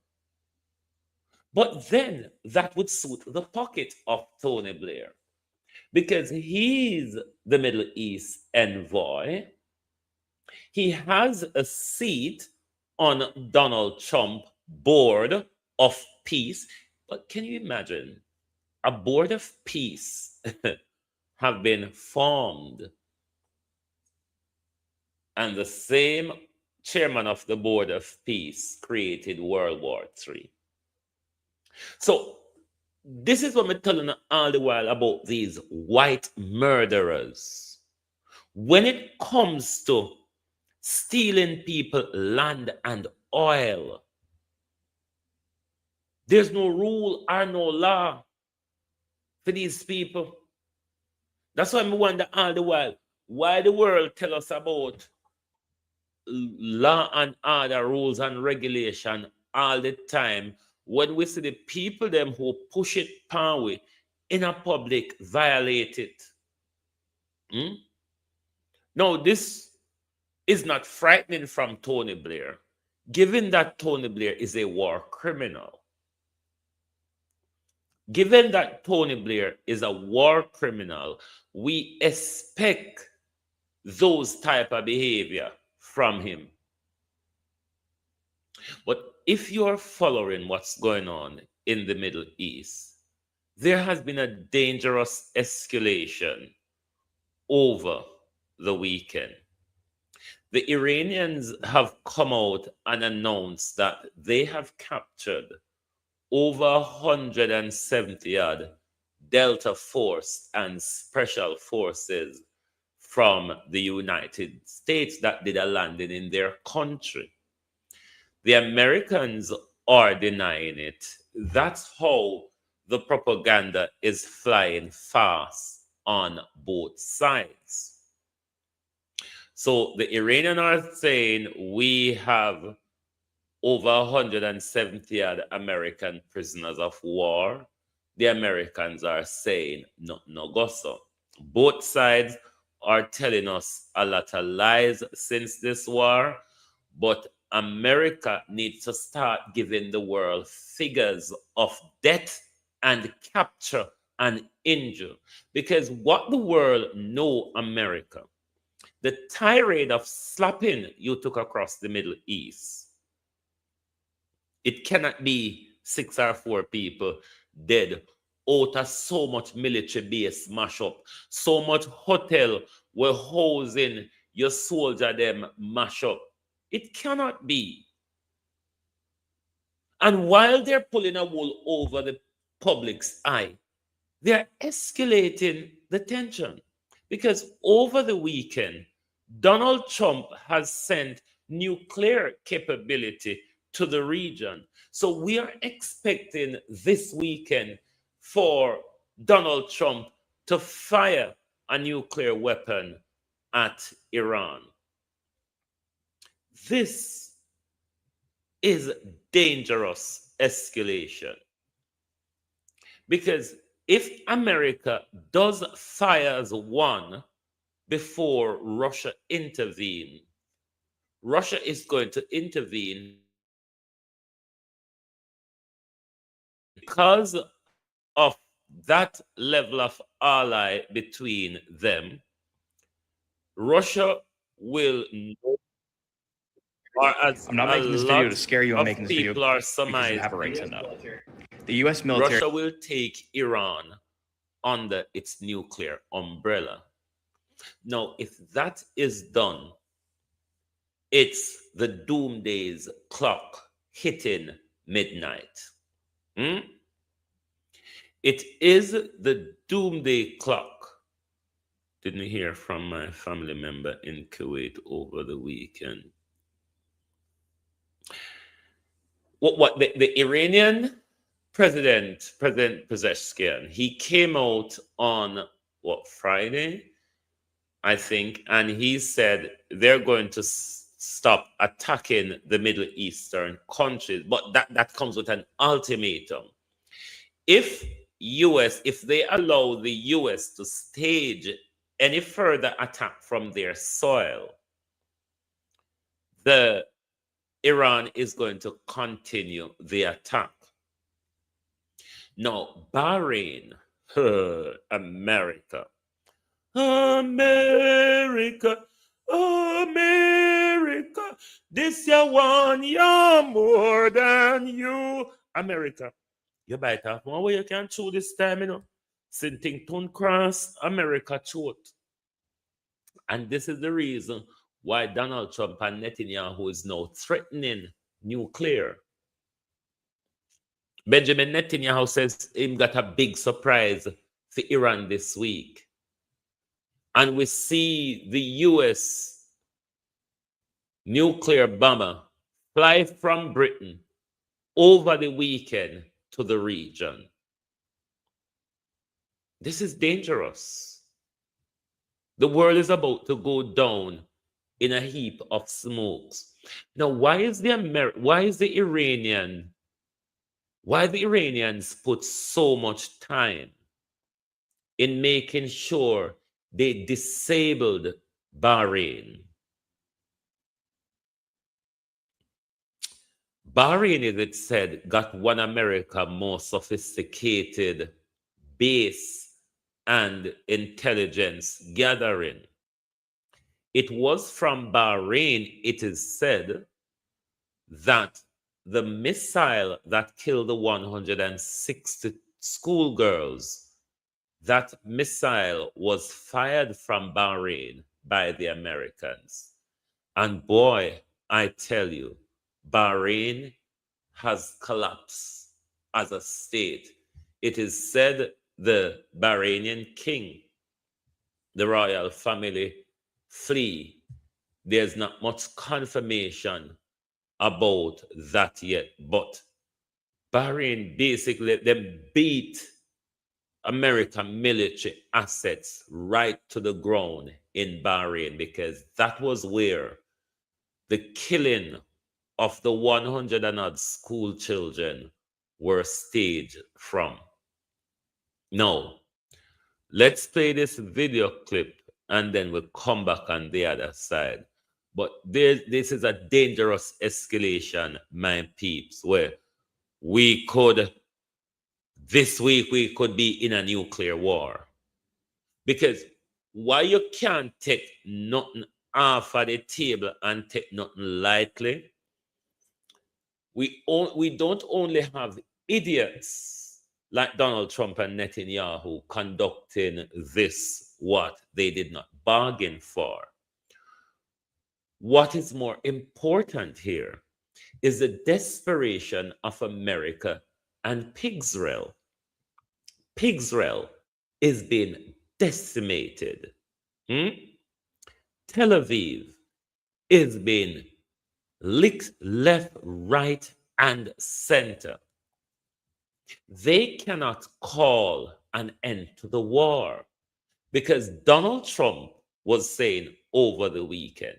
But then that would suit the pocket of Tony Blair because he's the Middle East envoy. He has a seat on Donald Trump board of peace. But can you imagine a board of peace have been formed and the same chairman of the board of peace created World War III? So this is what I'm telling you all the while about these white murderers. When it comes to stealing people land and oil, there's no rule or no law for these people. That's why I wonder all the while why the world tell us about law and order, rules and regulation all the time when we see the people them who push it power in a public violate it. Now, this is not frightening from Tony Blair, given that Tony Blair is a war criminal. Given that Tony Blair is a war criminal, we expect those type of behavior from him. But if you're following what's going on in the Middle East, there has been a dangerous escalation over the weekend. The Iranians have come out and announced that they have captured over 170 odd Delta Force and Special Forces from the United States that did a landing in their country. The Americans are denying it. That's how the propaganda is flying fast on both sides. So the Iranians are saying we have over 170 odd American prisoners of war. The Americans are saying no go so. Both sides are telling us a lot of lies since this war, but America needs to start giving the world figures of death and capture and injure. Because what the world know America, the tirade of slapping you took across the Middle East, it cannot be 6 or 4 people dead out of so much military base mash up, so much hotel where housing your soldier them mash up. It cannot be. And while they're pulling a wool over the public's eye, they're escalating the tension. Because over the weekend, Donald Trump has sent nuclear capability to the region. So we are expecting this weekend for Donald Trump to fire a nuclear weapon at Iran. This is dangerous escalation. Because if America does fires one before Russia intervenes, Russia is going to intervene because of that level of ally between them. Russia will know, or as I'm not making this video to scare you. I'm making this video because you have a right to know. The U.S. military. Russia will take Iran under its nuclear umbrella. Now, if that is done, it's the doomsday's clock hitting midnight. It is the doomsday clock. Didn't hear from my family member in Kuwait over the weekend. What the Iranian President Pezeshkian, he came out on Friday, I think, and he said they're going to stop attacking the Middle Eastern countries, but that comes with an ultimatum. If they allow the US to stage any further attack from their soil, Iran is going to continue the attack. Now, Bahrain, America, this ya one, ya more than you. America, you bite off one way you can chew this time, you know. Sinting tun cross, America chewed. And this is the reason why Donald Trump and Netanyahu is now threatening nuclear. Benjamin Netanyahu says he got a big surprise for Iran this week. And we see the US nuclear bomber fly from Britain over the weekend to the region. This is dangerous. The world is about to go down in a heap of smokes. Now, why the Iranians put so much time in making sure they disabled Bahrain? Bahrain, as it said, got one America more sophisticated base and intelligence gathering. It was from Bahrain, it is said, that the missile that killed the 160 schoolgirls, that missile was fired from Bahrain by the Americans. And boy, I tell you, Bahrain has collapsed as a state. It is said the Bahrainian king, the royal family, flee. There's not much confirmation about that yet, but Bahrain basically, they beat American military assets right to the ground in Bahrain, because that was where the killing of the 100 and odd school children were staged from. Now, let's play this video clip and then we'll come back on the other side. But this is a dangerous escalation, my peeps, where this week we could be in a nuclear war. Because why you can't take nothing off of the table and take nothing lightly, we don't only have idiots like Donald Trump and Netanyahu conducting this, what they did not bargain for. What is more important here is the desperation of America and Pixrel. Pixrel is being decimated. Tel Aviv is being licked left, right, and center. They cannot call an end to the war because Donald Trump was saying over the weekend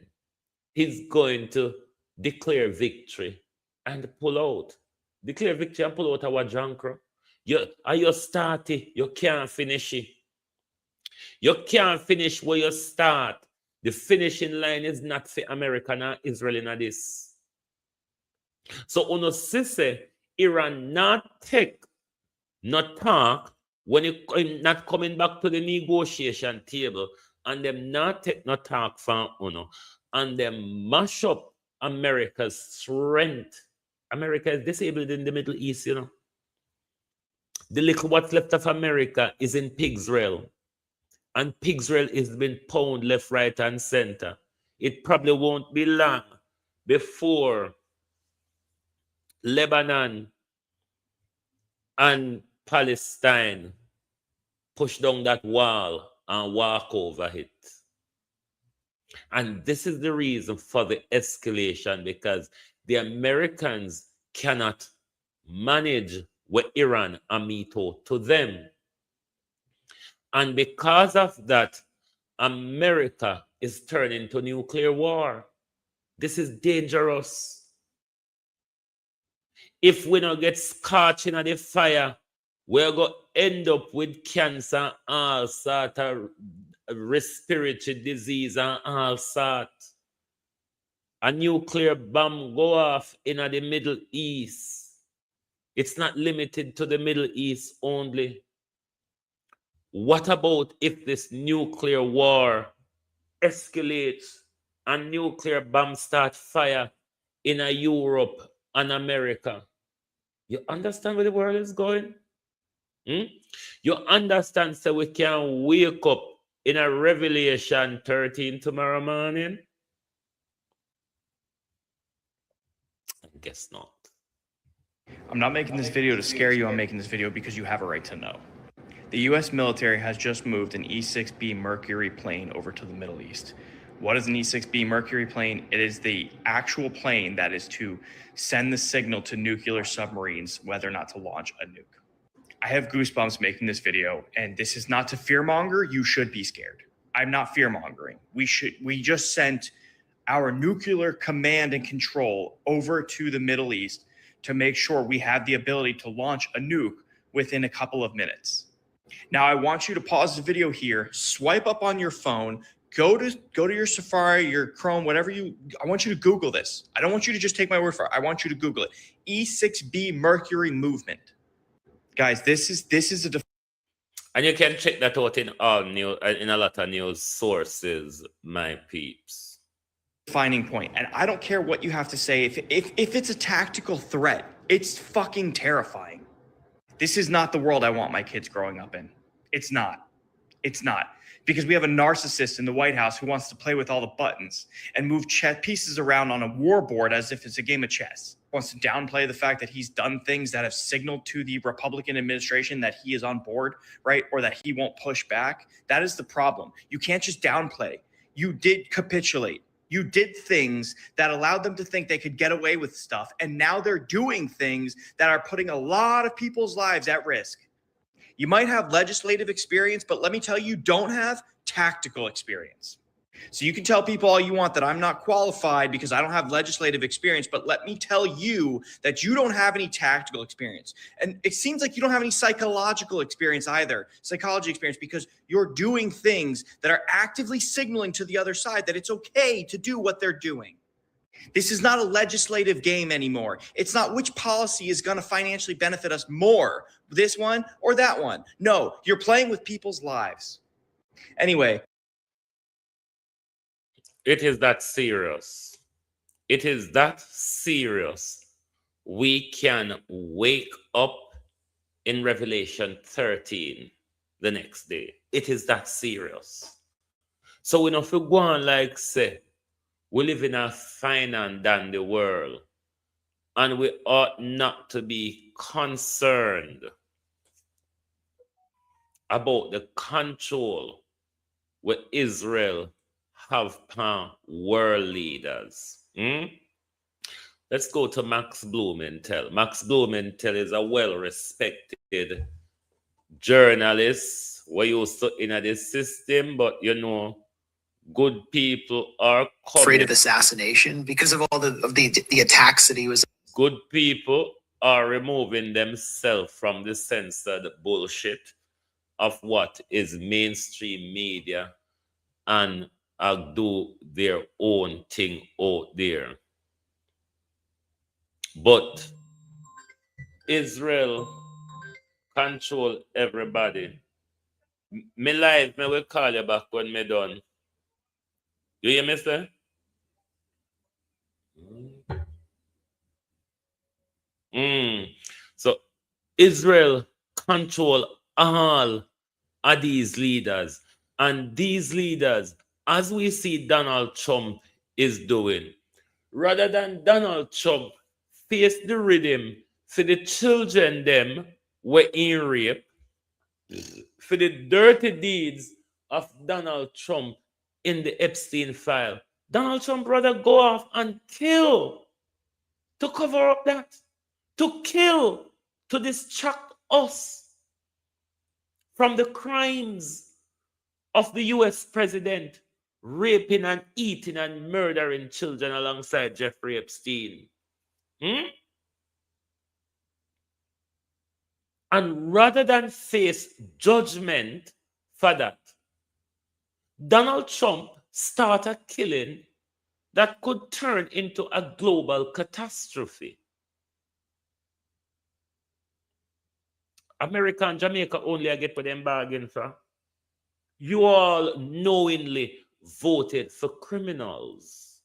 he's going to declare victory and pull out. Declare victory and pull out our Jankro. You started, you can't finish it. You can't finish where you start. The finishing line is not for America and Israel in this. So Uno Sisse, Iran not take, not talk, when you not coming back to the negotiation table, and them not take, not talk from Uno, and them mash up America's strength. America is disabled in the Middle East, you know. The little what's left of America is in Pixrel. And Pigsrail is being pounded left, right, and center. It probably won't be long before Lebanon and Palestine push down that wall and walk over it. And this is the reason for the escalation, because the Americans cannot manage what Iran and meet out to them. And because of that, America is turning to nuclear war. This is dangerous. If we don't get scorched in the fire, we're going to end up with cancer, all sort of respiratory disease and all sort. A nuclear bomb go off in the Middle East. It's not limited to the Middle East only. What about if this nuclear war escalates and nuclear bombs start fire in Europe and America? You understand where the world is going? You understand, so we can wake up in a Revelation 13 tomorrow morning? I guess not. I'm not making this video to scare you. I'm making this video because you have a right to know. The U.S. military has just moved an E-6B Mercury plane over to the Middle East. What is an E-6B Mercury plane? It is the actual plane that is to send the signal to nuclear submarines whether or not to launch a nuke. I have goosebumps making this video, and this is not to fearmonger. You should be scared. I'm not fearmongering. We just sent our nuclear command and control over to the Middle East to make sure we have the ability to launch a nuke within a couple of minutes. Now, I want you to pause the video here, swipe up on your phone, go to your Safari, your Chrome, whatever I want you to Google this. I don't want you to just take my word for it. I want you to Google it. E6B Mercury movement. Guys, this is a and you can check that out in all news, in a lot of news sources, my peeps. defining point. And I don't care what you have to say. If it's a tactical threat, it's fucking terrifying. This is not the world I want my kids growing up in. It's not. It's not. Because we have a narcissist in the White House who wants to play with all the buttons and move pieces around on a war board as if it's a game of chess. Wants to downplay the fact that he's done things that have signaled to the Republican administration that he is on board, right? Or that he won't push back. That is the problem. You can't just downplay. You did capitulate. You did things that allowed them to think they could get away with stuff. And now they're doing things that are putting a lot of people's lives at risk. You might have legislative experience, but let me tell you, don't have tactical experience. So you can tell people all you want that I'm not qualified because I don't have legislative experience, but let me tell you that you don't have any tactical experience. And it seems like you don't have any psychological experience either, psychology experience, because you're doing things that are actively signaling to the other side that it's okay to do what they're doing. This is not a legislative game anymore. It's not which policy is going to financially benefit us more, this one or that one. No, you're playing with people's lives. Anyway. It is that serious. It is that serious. We can wake up in Revelation 13 the next day. It is that serious. So we don't go on like say, we live in a fine and dandy world, and we ought not to be concerned about the control where Israel have world leaders. Let's go to Max Blumenthal. Max Blumenthal is a well-respected journalist. We used to in this system, but you know, good people are afraid of assassination because of all the attacks that he was. Good people are removing themselves from the censored bullshit of what is mainstream media and do their own thing out there. But Israel control everybody. Me live, me will call you back when me done. You hear me, sir? So Israel control all of these leaders. And these leaders, as we see Donald Trump is doing, rather than Donald Trump face the rhythm for the children them were in rape, for the dirty deeds of Donald Trump in the Epstein file, Donald Trump rather go off and kill to cover up that, to kill, to distract us from the crimes of the US president raping and eating and murdering children alongside Jeffrey Epstein. And rather than face judgment for that, Donald Trump started killing that could turn into a global catastrophe. America and Jamaica only get for them bargain for. You all knowingly voted for criminals.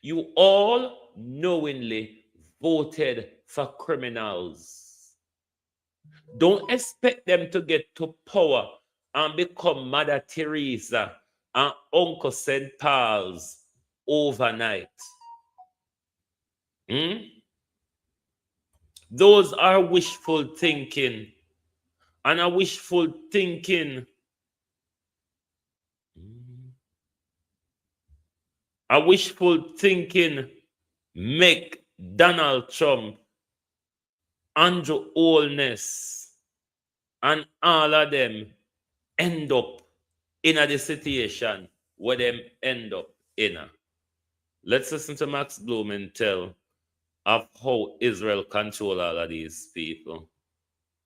You all knowingly voted for criminals. Don't expect them to get to power and become Mother Teresa and Uncle St. Paul's overnight. Those are wishful thinking. And a wishful thinking. A wishful thinking make Donald Trump, Andrew Holness, and all of them end up in a situation where them end up in. Let's listen to Max Blumenthal of how Israel control all of these people.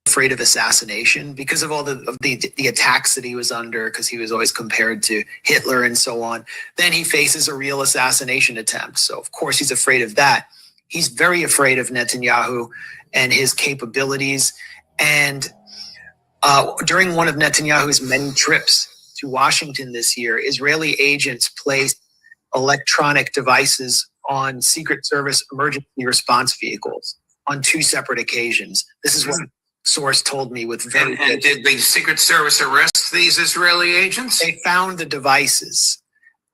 Afraid of assassination because of all the attacks that he was under, because he was always compared to Hitler and so on. Then he faces a real assassination attempt. So of course he's afraid of that. He's very afraid of Netanyahu and his capabilities. And during one of Netanyahu's many trips to Washington this year, Israeli agents placed electronic devices on Secret Service emergency response vehicles on 2 separate occasions. This is what source told me with very and did the Secret Service arrest these Israeli agents? They found the devices.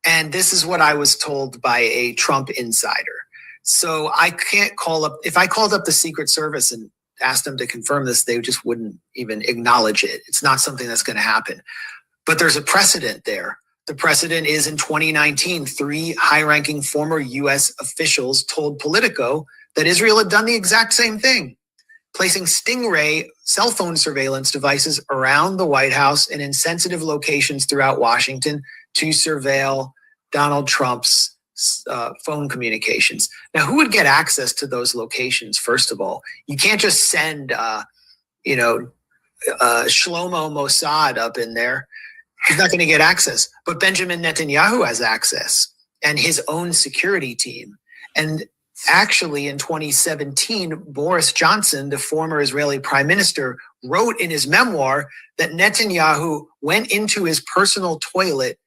And this is what I was told by a Trump insider. So I can't call up, if I called up the Secret Service and asked them to confirm this, they just wouldn't even acknowledge it. It's not something that's going to happen. But there's a precedent there. The precedent is in 2019, 3 high-ranking former U.S. officials told Politico that Israel had done the exact same thing, placing Stingray cell phone surveillance devices around the White House and in sensitive locations throughout Washington to surveil Donald Trump's phone communications. Now, who would get access to those locations, first of all? You can't just send, Shlomo Mossad up in there. He's not going to get access. But Benjamin Netanyahu has access and his own security team. And actually, in 2017, Boris Johnson, the former Israeli prime minister, wrote in his memoir that Netanyahu went into his personal toilet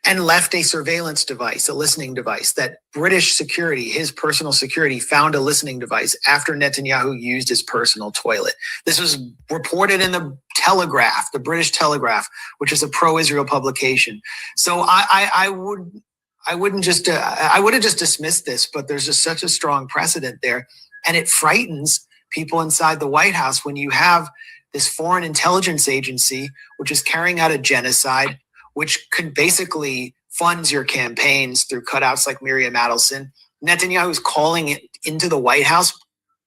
and left a surveillance device, a listening device, that British security, his personal security, found a listening device after Netanyahu used his personal toilet. This was reported in the Telegraph, the British Telegraph, which is a pro-Israel publication. So I would have just dismissed this, but there's just such a strong precedent there. And it frightens people inside the White House when you have this foreign intelligence agency, which is carrying out a genocide, which could basically funds your campaigns through cutouts like Miriam Adelson. Netanyahu is calling it into the White House,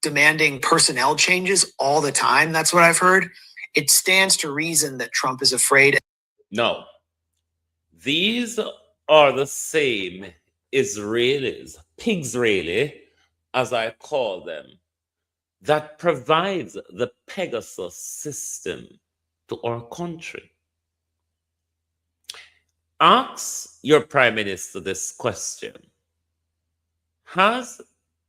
demanding personnel changes all the time. That's what I've heard. It stands to reason that Trump is afraid. No, these are the same Israelis, pigs really, as I call them, that provides the Pegasus system to our country. Ask your prime minister this question. Has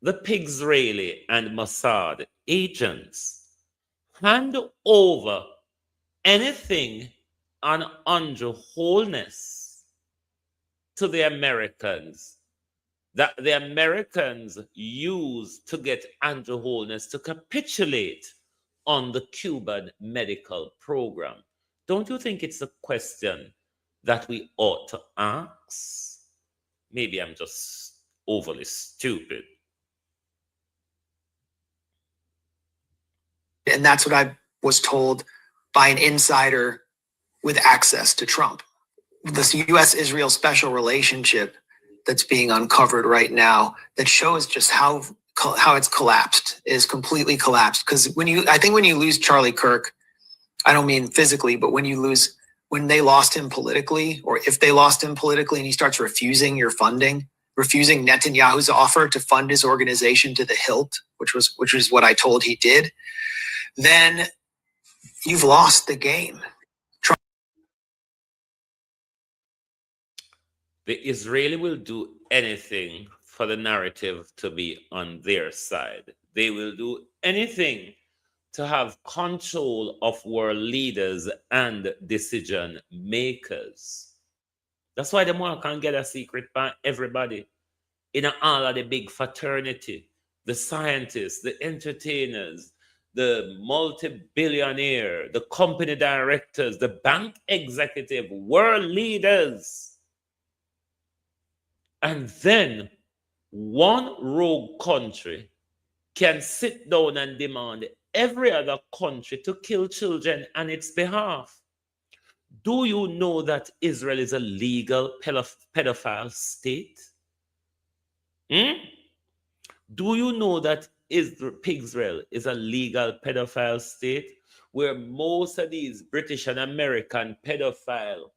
the Pigsraeli and Mossad agents hand over anything on Andrew Holness to the Americans that the Americans used to get Andrew Holness to capitulate on the Cuban medical program? Don't you think it's a question that we ought to ask? Maybe I'm just overly stupid. And that's what I was told by an insider with access to Trump. This U.S.-Israel special relationship that's being uncovered right now that shows just how it's collapsed, is completely collapsed. Because I think when you lose Charlie Kirk, I don't mean physically, but when they lost him politically, or if they lost him politically and he starts refusing your funding, refusing Netanyahu's offer to fund his organization to the hilt, which was what I told he did, then you've lost the game. The Israeli will do anything for the narrative to be on their side. They will do anything to have control of world leaders and decision makers. That's why the more can get a secret by everybody in all of the big fraternity, the scientists, the entertainers, the multi-billionaire, the company directors, the bank executive, world leaders. And then one rogue country can sit down and demand every other country to kill children on its behalf. Do you know that Israel is a legal pedophile state? Do you know that Israel is a legal pedophile state where most of these British and American pedophiles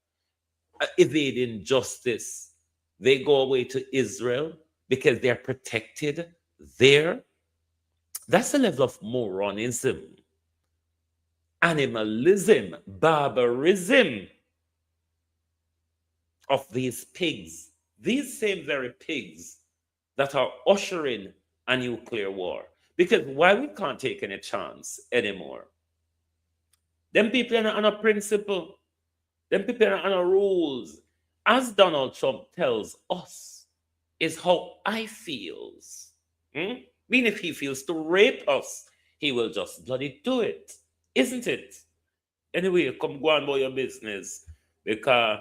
are evading justice? They go away to Israel because they're protected there. That's a level of moronism, animalism, barbarism of these pigs. These same very pigs that are ushering a nuclear war. Because why we can't take any chance anymore? Them people are on a principle. Them people are on a rules. As Donald Trump tells us, is how I feels. Mean if he feels to rape us, he will just bloody do it. Isn't it? Anyway, come go on about your business. Because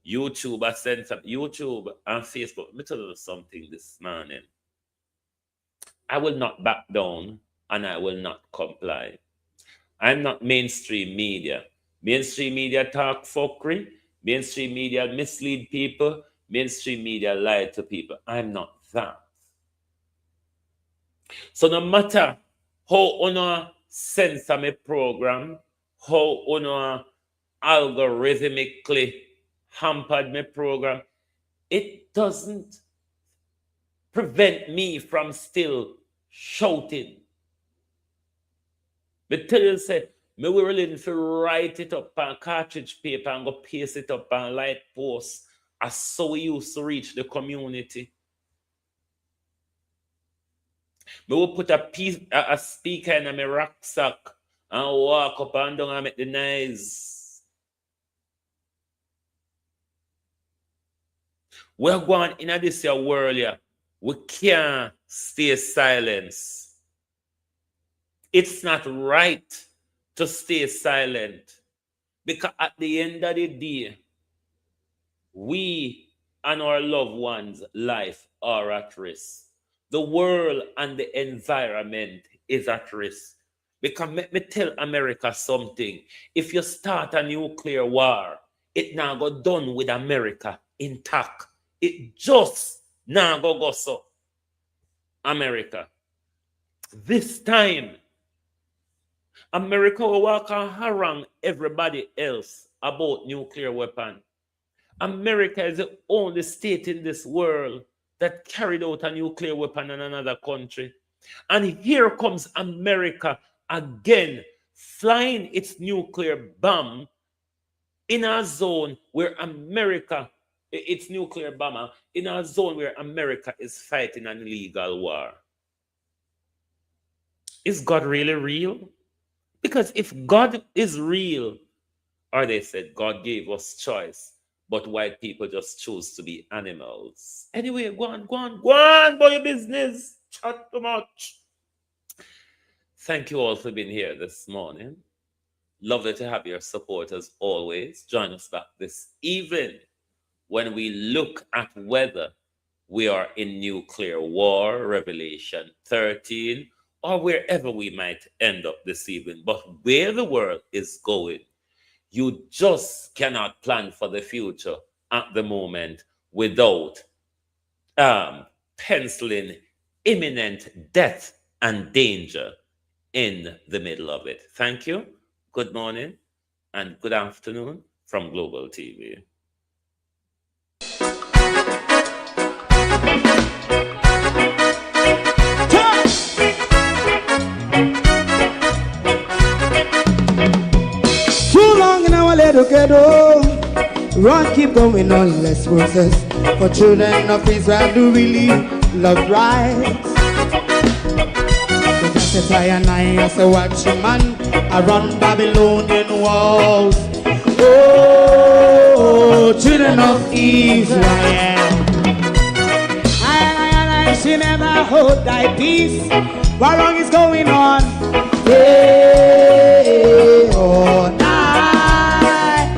YouTube and Facebook. Let me tell you something this morning. I will not back down and I will not comply. I'm not mainstream media. Mainstream media talk fuckery. Mainstream media mislead people. Mainstream media lie to people. I'm not that. So no matter how una censor my program, how una algorithmically hampered my program, it doesn't prevent me from still shouting. But tell you, say, me we willing to write it up on cartridge paper and go paste it up on light post, as so we used to reach the community. Me will put a speaker in my rucksack and walk up and down and make the noise. We're going in this world here. We can't stay silent. It's not right to stay silent. Because at the end of the day, we and our loved ones' life are at risk. The world and the environment is at risk. Because let me tell America something. If you start a nuclear war, it now go done with America intact. It just now go so. America. This time, America will walk and harangue everybody else about nuclear weapon. America is the only state in this world that carried out a nuclear weapon in another country. And here comes America again, flying its nuclear bomb in a zone where its nuclear bomber, in a zone where America is fighting an illegal war. Is God really real? Because if God is real, or they said God gave us choice, but white people just choose to be animals. Anyway, go on, about your business. Chat too much. Thank you all for being here this morning. Lovely to have your support as always. Join us back this evening when we look at whether we are in nuclear war, Revelation 13, or wherever we might end up this evening. But where the world is going, you just cannot plan for the future at the moment without penciling imminent death and danger in the middle of it. Thank you. Good morning and good afternoon from Global TV. Too long in our little ghetto, run keep going on less process. For children of Israel do really love rights. So just a tie and I as a watchman around Babylonian walls. Oh, children of Israel, I should never hold thy peace. What wrong is going on? Hey, oh, night.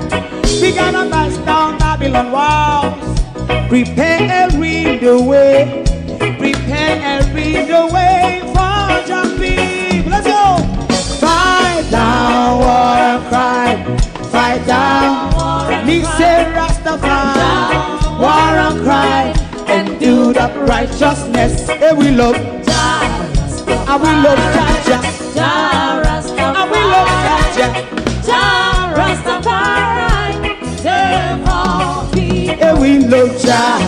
We gonna bust down Babylon walls. Prepare every the way. Prepare every the way for jumping. Let's go. Fight down, war and crime. Fight down, me say Rastafari. War and crime and do that righteousness. Hey, we love Jah. And we love Jah. And we love Jah. Jah Rastafari, serve all people. Hey, we love Jah.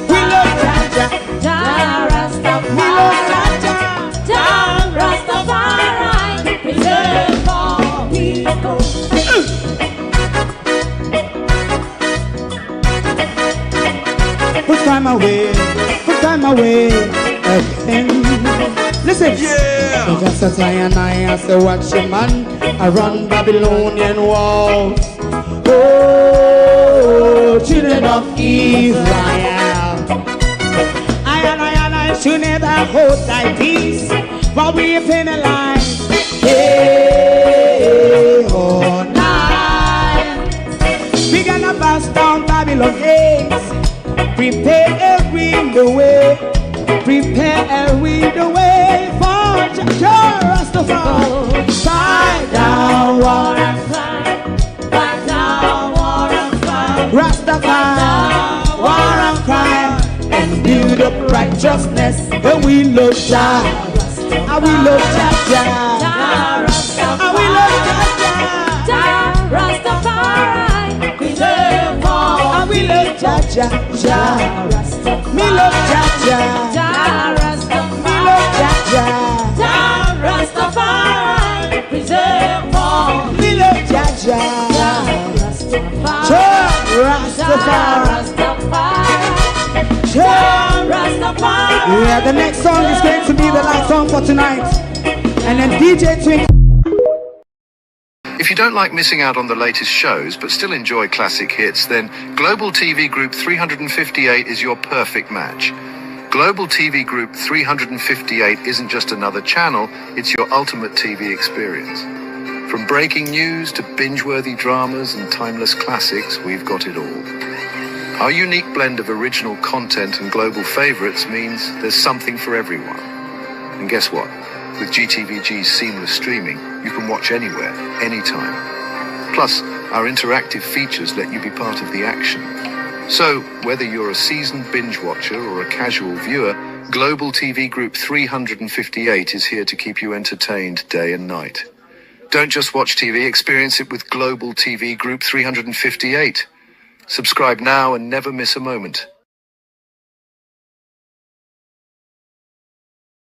We love Jah. Jah Rastafari, we love Jah. Jah Rastafari, preserve all people. Put time away again. Listen, yeah. So just as I and I as a watchman around Babylonian walls. Oh, children of Israel, I should never hold thy peace while we are penalized. Hey, oh, night. We gonna bust down Babylon gates. Prepare every the way. Prepare every the way for Jah Rastafari. Fight down, war and crime. Fight down, war and crime. Rastafari, war and crime, and build up righteousness. And we love Jah, and we love Jah. And we love Jah. Jah Rastafari, preserve all. And we love Jah. Me love Jah. Jah Rastafari, me love Jah. Jah Rastafari, preserve all. Me love Jah. Jah Rastafari, Jah Rastafari. Yeah, the next song is going to be the last song for tonight. And then DJ Twink. If you don't like missing out on the latest shows but still enjoy classic hits, then Global TV Group 358 is your perfect match. Global TV Group 358 isn't just another channel, it's your ultimate TV experience. From breaking news to binge-worthy dramas and timeless classics, we've got it all. Our unique blend of original content and global favorites means there's something for everyone. And guess what? With GTVG's seamless streaming, you can watch anywhere, anytime. Plus, our interactive features let you be part of the action. So, whether you're a seasoned binge watcher or a casual viewer, Global TV Group 358 is here to keep you entertained day and night. Don't just watch TV, experience it with Global TV Group 358. Subscribe now and never miss a moment.